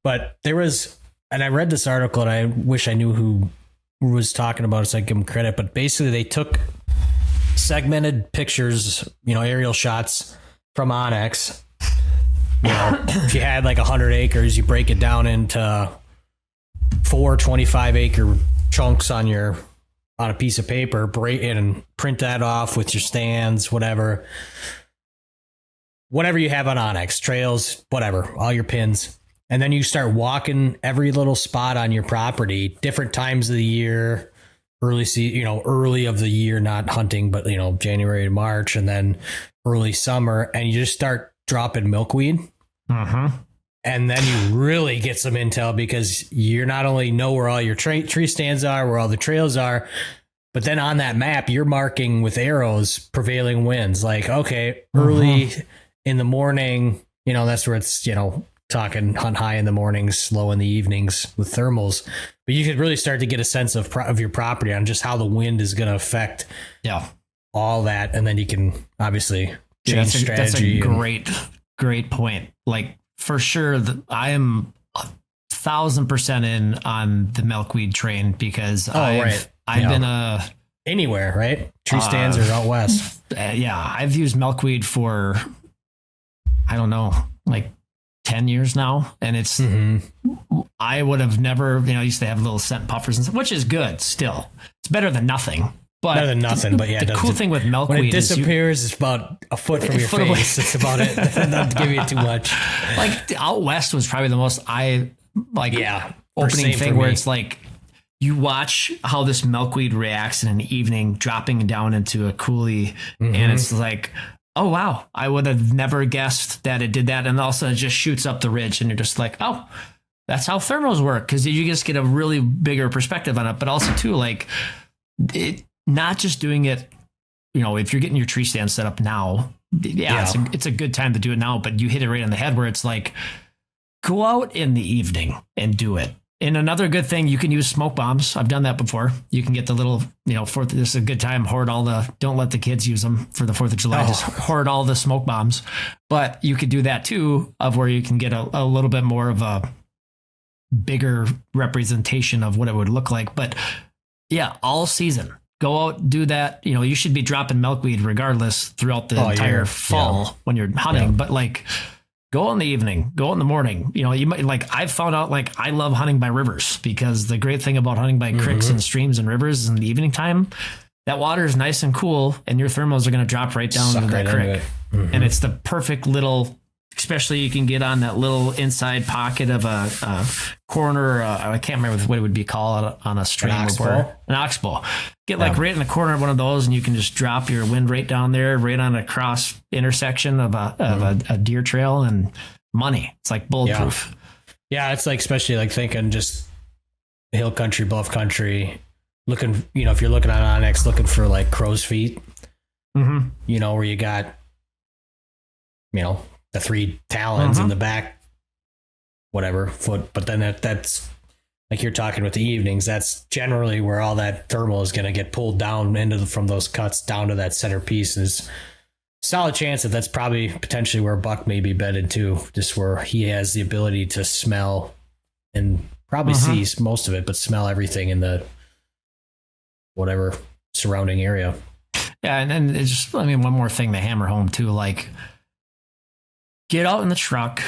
but there was, and I read this article and I wish I knew who was talking about it so I give them credit, but basically they took segmented pictures, aerial shots from onX. If you had like 100 acres, you break it down into 4 25-acre chunks on a piece of paper, break it and print that off with your stands, whatever you have on onX, trails, whatever, all your pins. And then you start walking every little spot on your property, different times of the year, early of the year, not hunting, but January to March, and then early summer, and you just start dropping milkweed. And then you really get some intel, because you're not only know where all your tree stands are, where all the trails are, but then on that map, you're marking with arrows prevailing winds. Like, okay, early in the morning, that's where it's, talking hunt high in the mornings, low in the evenings with thermals. But you could really start to get a sense of your property on just how the wind is going to affect all that. And then you can obviously change strategy. That's a great point. Like, for sure, I am 1,000% in on the milkweed train, because I've been anywhere, right? Tree stands or out west. I've used milkweed for, I don't know, like 10 years now. And it's, I would have never, I used to have little scent puffers and stuff, which is good still. It's better than nothing. But better than nothing, but yeah. The cool thing with milkweed, when it disappears, it's about a foot from your face. It's about it. Not to give you too much. Like, out west was probably the most opening thing, where it's like, you watch how this milkweed reacts in an evening, dropping down into a coulee, and it's like, oh wow, I would have never guessed that it did that. And also it just shoots up the ridge, and you're just like, oh, that's how thermals work, because you just get a really bigger perspective on it. But also too, like, it not just doing it, if you're getting your tree stand set up now, it's a good time to do it now. But you hit it right on the head, where it's like, go out in the evening and do it. And another good thing, you can use smoke bombs. I've done that before. You can get the little, this is a good time, don't let the kids use them for the 4th of July. Just hoard all the smoke bombs. But you could do that too, of where you can get a little bit more of a bigger representation of what it would look like. But yeah, all season, go out, do that. You should be dropping milkweed regardless throughout the entire fall when you're hunting. But like, go in the evening, go in the morning. You might, like, I've found out, like, I love hunting by rivers, because the great thing about hunting by creeks and streams and rivers is in the evening time, that water is nice and cool, and your thermals are going to drop right down into that creek. And it's the perfect little especially you can get on that little inside pocket of a corner. I can't remember what it would be called on a stream. An oxbow. Get like right in the corner of one of those, and you can just drop your wind right down there, right on a cross intersection of a deer trail, and money. It's like bulletproof. Yeah, it's like, especially like thinking just hill country, bluff country, looking, if you're looking on Onyx, looking for like crow's feet, where you got, the 3 talons in the back, whatever foot. But then that's like you're talking with the evenings. That's generally where all that thermal is going to get pulled down from those cuts down to that center piece. Is solid chance that's probably potentially where Buck may be bedded too, just where he has the ability to smell and probably sees most of it, but smell everything in the whatever surrounding area. Yeah, and then it's just, one more thing to hammer home too, like get out in the truck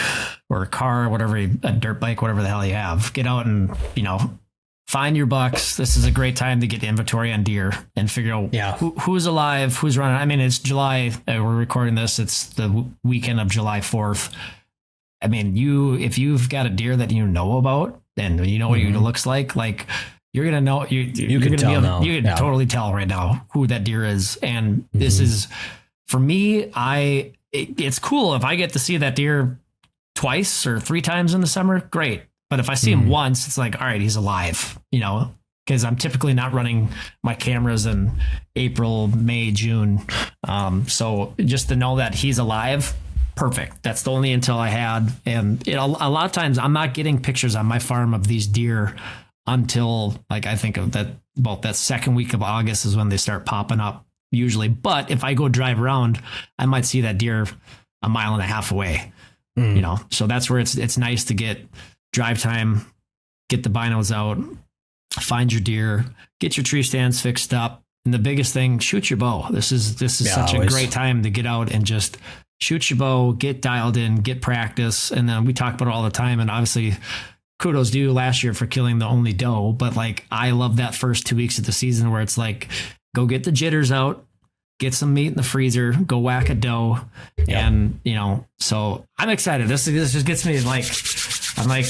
or a car or whatever, a dirt bike, whatever the hell you have, get out and, find your bucks. This is a great time to get inventory on deer and figure out who's alive, who's running. It's July. We're recording this. It's the weekend of July 4th. If you've got a deer that you know about and you know what it looks like you're going to know, you can totally tell right now who that deer is. And this is, for me, it's cool if I get to see that deer twice or 3 times in the summer, great. But if I see him once, it's like, all right, he's alive, because I'm typically not running my cameras in April, May, June. So just to know that he's alive, perfect. That's the only intel I had. And a lot of times I'm not getting pictures on my farm of these deer until I think of that about that second week of August is when they start popping up usually. But if I go drive around, I might see that deer 1.5 miles away, so that's where it's nice to get drive time, get the binos out, find your deer, get your tree stands fixed up. And the biggest thing, shoot your bow. This is such a great time to get out and just shoot your bow, get dialed in, get practice. And then we talk about it all the time. And obviously kudos to you last year for killing the only doe. But I love that first 2 weeks of the season where it's go get the jitters out, get some meat in the freezer, go whack a doe. And, so I'm excited. This just gets me I'm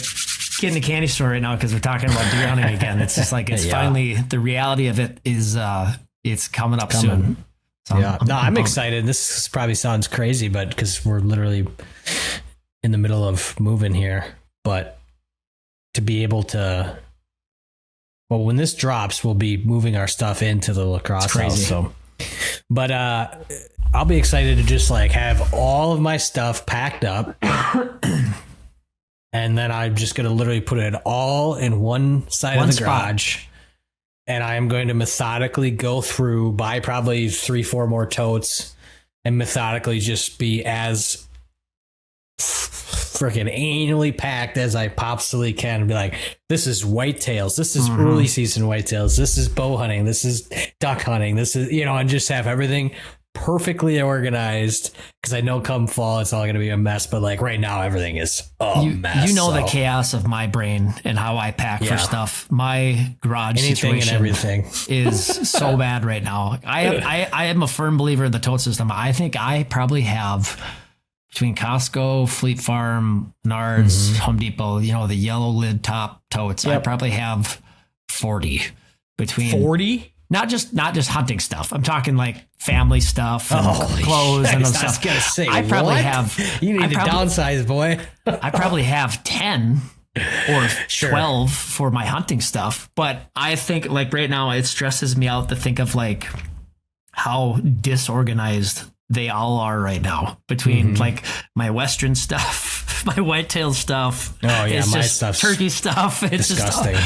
getting a candy store right now because we're talking about deer hunting again. It's just finally the reality of it is it's coming up soon. So I'm excited. This probably sounds crazy, but because we're literally in the middle of moving here, but to be able to, when this drops, we'll be moving our stuff into the La Crosse house. So, but I'll be excited to just have all of my stuff packed up. And then I'm just going to literally put it all in one side of the garage. And I am going to methodically go through, buy probably 3-4 more totes, and methodically just be as freaking anally packed as I possibly can. And be like, this is whitetails. This is early season whitetails. This is bow hunting. This is duck hunting. This is, and just have everything perfectly organized, because I know come fall it's all going to be a mess, but right now everything is a mess. The chaos of my brain and how I pack for stuff. My garage situation and everything is so bad right now. I am a firm believer in the tote system. I think I probably have, between Costco, Fleet Farm, Menards, Home Depot, the yellow lid top totes, I probably have 40 between 40. Not just hunting stuff. I'm talking family stuff and clothes and stuff. I was gonna say, I probably have. You need to downsize, boy. I probably have 10 or 12 for my hunting stuff. But I think right now it stresses me out to think of how disorganized they all are right now between my Western stuff, my whitetail stuff. Oh yeah, my stuff, turkey stuff. It's disgusting.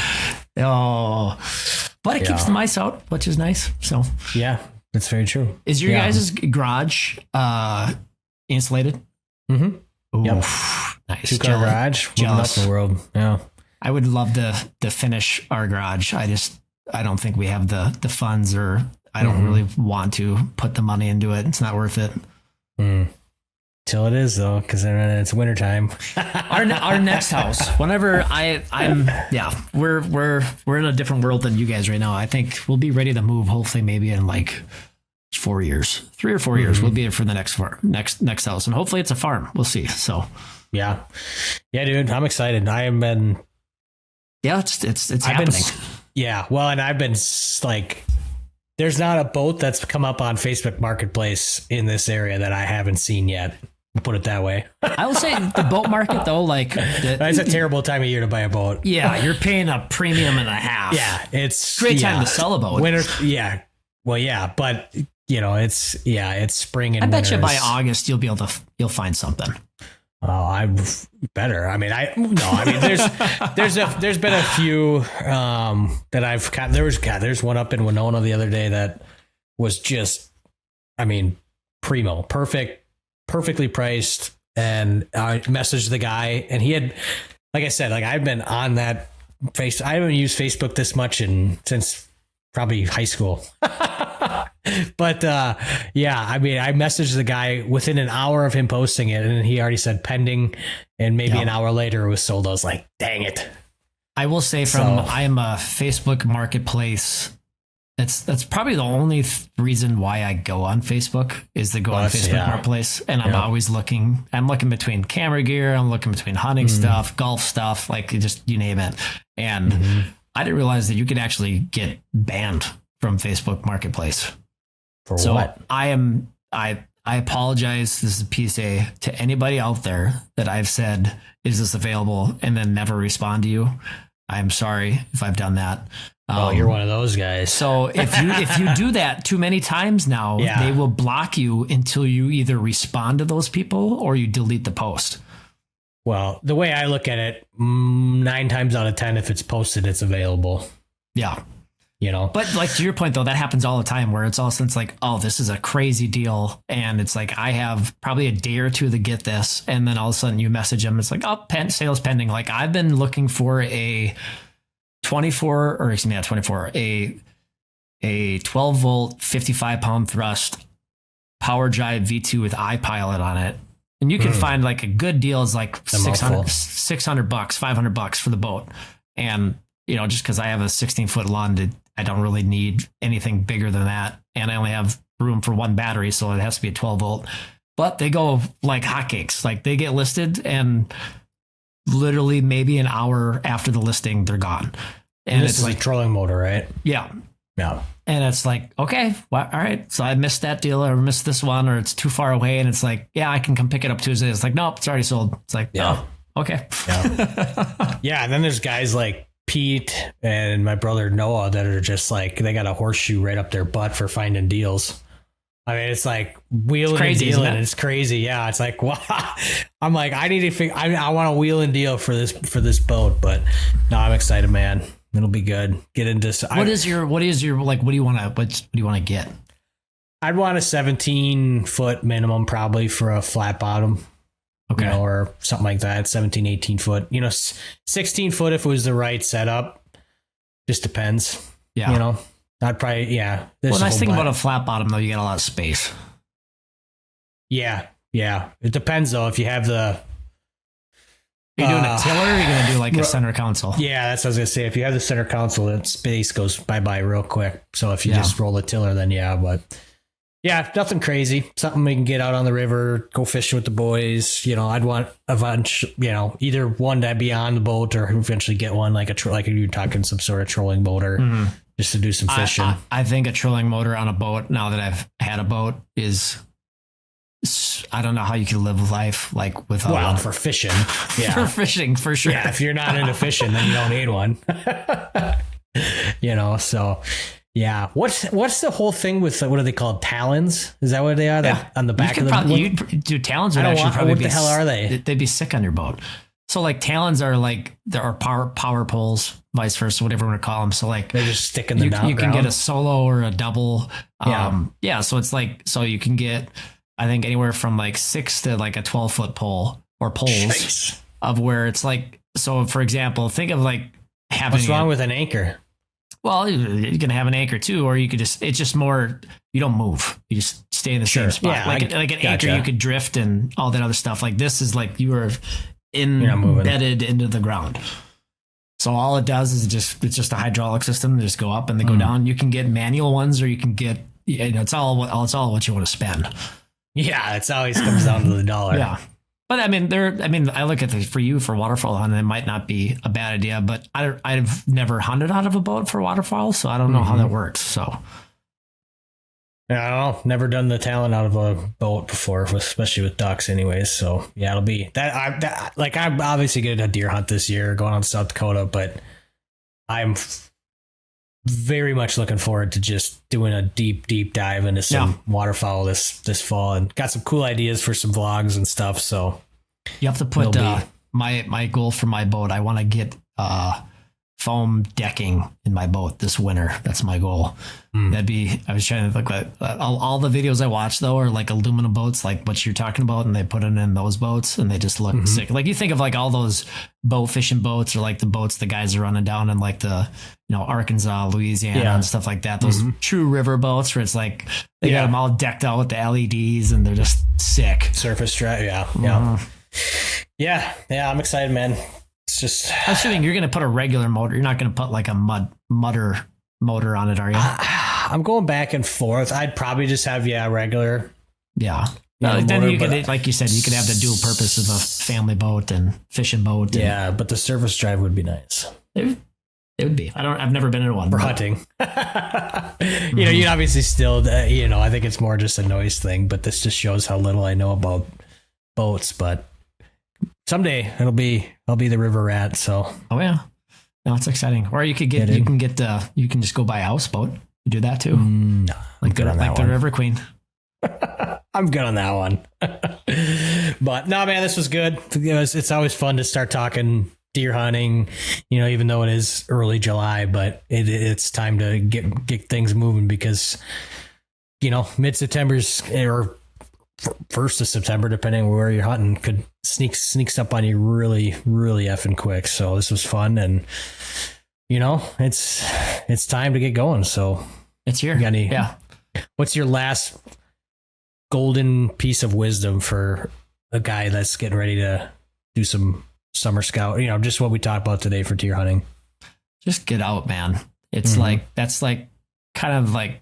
But it keeps the mice out, which is nice. So yeah, that's very true. Is your guys' garage insulated? Mm-hmm. Yep. Nice. 2-car garage. Moving up in the world. Yeah. I would love to finish our garage. I don't think we have the funds, or I don't really want to put the money into it. It's not worth it. Till it is though, because then it's wintertime. our next house, whenever we're in a different world than you guys right now. I think we'll be ready to move. Hopefully, maybe in 4 years, 3 or 4 years. We'll be here for the next house, and hopefully it's a farm. We'll see. So, yeah, dude, I'm excited. I have been. Yeah, it's happening. Well, and I've been like, there's not a boat that's come up on Facebook Marketplace in this area that I haven't seen yet. Put it that way. I will say the boat market though, like it's a terrible time of year to buy a boat. Yeah, you're paying a premium and a half. Yeah, it's great time to sell a boat. Winter, yeah. Well, yeah, but it's spring and I bet winter you by August you'll find something. Oh, I better. I mean, there's been a few that I've got. There's one up in Winona the other day that was just, I mean, primo, perfectly priced. And I messaged the guy, and he had, like I said, like I've been on that I haven't used Facebook this much since probably high school. But yeah, I mean, I messaged the guy within an hour of him posting it, and he already said pending, and maybe an hour later it was sold. I was like, dang it. I will say I am a Facebook Marketplace. That's probably the only reason why I go on Facebook is to go on Facebook Marketplace, and I'm always looking. I'm looking between camera gear, I'm looking between hunting stuff, golf stuff, like just you name it. And I didn't realize that you could actually get banned from Facebook Marketplace. For what? I apologize. This is a PSA to anybody out there that I've said, is this available? And then never respond to you. I'm sorry if I've done that. Oh, you're one of those guys. So if you do that too many times now, they will block you until you either respond to those people or you delete the post. Well, the way I look at it, 9 times out of 10, if it's posted, it's available. Yeah. But like to your point, though, that happens all the time where it's all since like, oh, this is a crazy deal. And it's like, I have probably a day or two to get this. And then all of a sudden you message them. It's like, oh, sales pending. Like I've been looking for a 12 volt, 55 pound thrust power drive V2 with iPilot on it. And you can find like a good deal is like $600, $500 for the boat. And, just because I have a 16-foot lawn, I don't really need anything bigger than that. And I only have room for one battery, so it has to be a 12 volt. But they go like hotcakes. Like they get listed and literally maybe an hour after the listing, they're gone. And it's like a trolling motor, right? Yeah. Yeah. And it's like, okay, well, all right. So I missed that deal or missed this one, or it's too far away. And it's like, yeah, I can come pick it up Tuesday. It's like, nope, it's already sold. It's like, oh, okay. Yeah. Yeah. And then there's guys like Pete and my brother Noah that are just like, they got a horseshoe right up their butt for finding deals. I mean, it's like wheeling and dealing. It's crazy. Yeah. It's like, wow. I'm like, I need to figure, I want to wheel and deal for this boat, but no, I'm excited, man. It'll be good. Get into what do you want to get? I'd want a 17-foot minimum probably for a flat bottom. Okay. Or something like that. 17, 18 foot, 16 foot if it was the right setup. Just depends. Yeah. I'd probably, yeah. Well, nice thing about a flat bottom though, you got a lot of space. Yeah. Yeah. It depends though. If you have the, are you doing a tiller or are you going to do like a center console? Yeah, that's what I was going to say. If you have the center console, that space goes bye-bye real quick. So if you just roll the tiller, then but yeah, nothing crazy. Something we can get out on the river, go fishing with the boys. I'd want a bunch, either one to be on the boat or eventually get one like you're talking some sort of trolling motor just to do some fishing. I think a trolling motor on a boat, now that I've had a boat, is... I don't know how you can live life like without one. For fishing. Yeah. For fishing, for sure. Yeah, if you're not into fishing, then you don't need one. So yeah. What's the whole thing with what are they called? Talons? Is that what they are? Yeah. On the back of the dude, talons would actually probably what the hell are they? They'd be sick on your boat. So like talons are like there are power poles, vice versa, whatever you want to call them. So like they're just sticking the you can get a solo or a double. So it's like you can get I think anywhere from like 6 to like a 12-foot pole or poles of where it's like, so for example, think of like having. What's wrong with an anchor? Well, you can have an anchor too, or you could it's just more, you don't move. You just stay in the same spot. Yeah, like an anchor, you could drift and all that other stuff. Like this is like you are embedded into the ground. So all it does is it's just a hydraulic system. They just go up and they go down. You can get manual ones or you can get it's all what you want to spend. Yeah, it's always comes down to the dollar. Yeah. But I mean, I look at for you for waterfowl hunting, it might not be a bad idea, but I've never hunted out of a boat for waterfowl, so I don't know how that works. So yeah, I don't know. Never done the talent out of a boat before, especially with ducks anyways. So yeah, it'll be that. I'm obviously getting a deer hunt this year going on to South Dakota, but I'm very much looking forward to just doing a deep dive into some waterfowl this fall, and got some cool ideas for some vlogs and stuff. So you have to put my goal for my boat. I want to get foam decking in my boat this winter. That's my goal. I was trying to look at all the videos I watch though are like aluminum boats, like what you're talking about, and they put it in those boats and they just look sick. Like you think of like all those bow fishing boats or like the boats the guys are running down in like the Arkansas, Louisiana and stuff like that. Those true river boats where it's like they got them all decked out with the LEDs and they're just sick. Surface drive, yeah. I'm excited, man. It's just I'm assuming you're going to put a regular motor. You're not going to put like a mutter motor on it, are you? I'm going back and forth. I'd probably just have regular. Yeah. Then motor, you could, like you said, you could have the dual purpose of a family boat and fishing boat. Yeah, but the surface drive would be nice. It would be. I've never been in one for hunting. You obviously still, I think it's more just a noise thing, but this just shows how little I know about boats. But someday I'll be the river rat. So no, it's exciting. Or you can just go buy a houseboat. You do that too. No, like the River Queen. I'm good on that one. But no, man, this was good. It's always fun to start talking deer hunting, even though it is early July, but it's time to get things moving because, mid-September's or 1st of September, depending on where you're hunting, could sneaks up on you really, really effing quick. So this was fun, and it's time to get going. So it's here. What's your last golden piece of wisdom for a guy that's getting ready to do some summer scout? Just what we talked about today for deer hunting. Just get out, man. It's that's kind of like,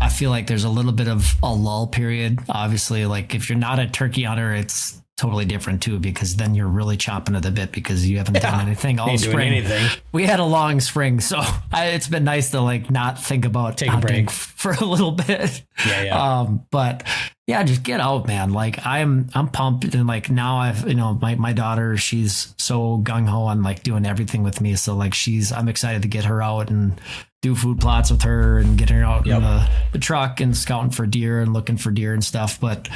I feel like there's a little bit of a lull period. Obviously, like if you're not a turkey hunter, it's totally different too, because then you're really chomping at the bit because you haven't done anything all spring. We had a long spring, so it's been nice to like not think about take a break for a little bit. But yeah, just get out, man. Like I'm pumped, and like now I've my daughter, she's so gung ho on like doing everything with me. So like I'm excited to get her out and do food plots with her and get her out in the truck and scouting for deer and looking for deer and stuff. But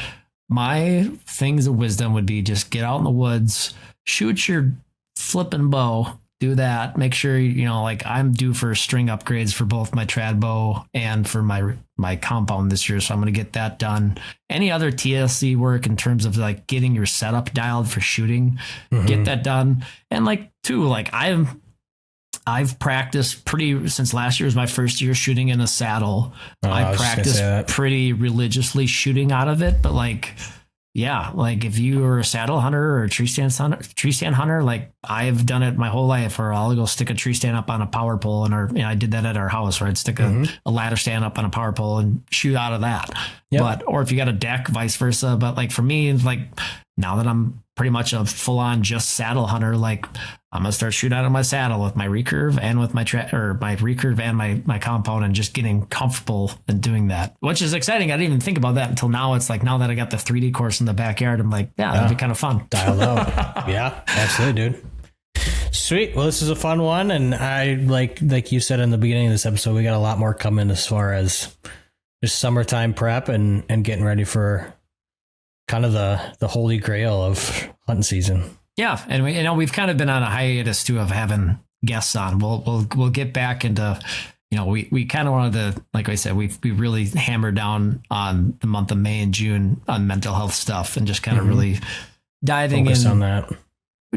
my things of wisdom would be just get out in the woods, shoot your flipping bow, do that. Make sure, like I'm due for string upgrades for both my trad bow and for my compound this year. So I'm going to get that done. Any other TLC work in terms of like getting your setup dialed for shooting, get that done. And like too, like I've practiced since last year was my first year shooting in a saddle. I practiced pretty religiously shooting out of it, but like if you are a saddle hunter or a tree stand hunter, like I've done it my whole life, or I'll go stick a tree stand up on a power pole I did that at our house where I'd stick a ladder stand up on a power pole and shoot out of that. Or if you got a deck, vice versa. But like for me, like now that I'm pretty much a full on just saddle hunter, like I'm going to start shooting out of my saddle with my recurve and with my recurve and my compound, and just getting comfortable and doing that, which is exciting. I didn't even think about that until now. It's like, now that I got the 3D course in the backyard, I'm like, that'd be kind of fun. Dialed out. Yeah, absolutely, dude. Sweet. Well, this is a fun one. And I like you said in the beginning of this episode, we got a lot more coming as far as just summertime prep and getting ready for kind of the holy grail of hunting season. Yeah, and we've kind of been on a hiatus too of having guests on. We'll get back into, we kind of wanted to, like I said, we really hammered down on the month of May and June on mental health stuff, and just kind of really diving Focus on that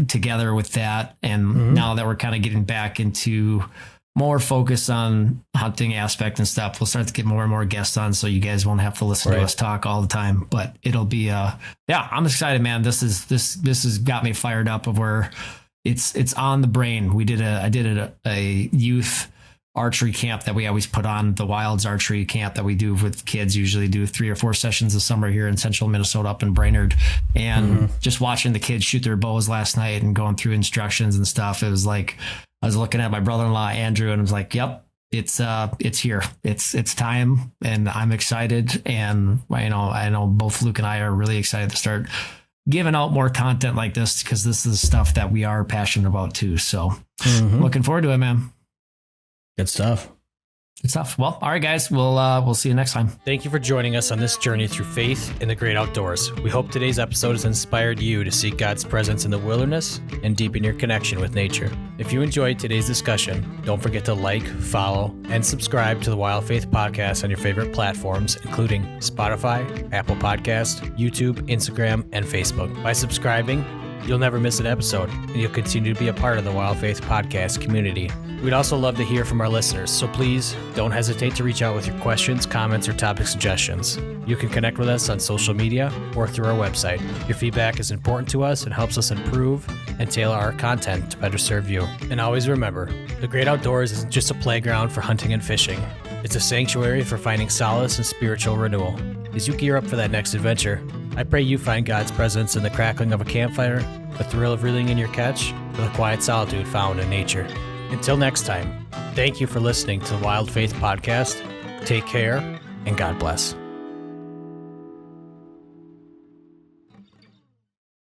together with that. And now that we're kind of getting back into more focus on hunting aspect and stuff, we'll start to get more and more guests on, so you guys won't have to listen to us talk all the time. But it'll be I'm excited, man. This has got me fired up of where it's on the brain. I did a youth archery camp that we always put on, the Wilds archery camp that we do with kids, usually do 3 or 4 sessions a summer here in central Minnesota up in Brainerd. And just watching the kids shoot their bows last night and going through instructions and stuff, it was like, I was looking at my brother-in-law, Andrew, and I was like, yep, it's here. It's time, and I'm excited. And I know both Luke and I are really excited to start giving out more content like this, because this is stuff that we are passionate about too. So looking forward to it, man. Good stuff. Good stuff. Well, all right, guys, we'll see you next time. Thank you for joining us on this journey through faith in the great outdoors. We hope today's episode has inspired you to seek God's presence in the wilderness and deepen your connection with nature. If you enjoyed today's discussion, don't forget to like, follow, and subscribe to the Wild Faith Podcast on your favorite platforms, including Spotify, Apple Podcast, YouTube, Instagram, and Facebook. By subscribing, you'll never miss an episode, and you'll continue to be a part of the Wild Faith Podcast community. We'd also love to hear from our listeners, so please don't hesitate to reach out with your questions, comments, or topic suggestions. You can connect with us on social media or through our website. Your feedback is important to us and helps us improve and tailor our content to better serve you. And always remember, the great outdoors isn't just a playground for hunting and fishing. It's a sanctuary for finding solace and spiritual renewal. As you gear up for that next adventure, I pray you find God's presence in the crackling of a campfire, the thrill of reeling in your catch, or the quiet solitude found in nature. Until next time, thank you for listening to the Wild Faith Podcast. Take care, and God bless.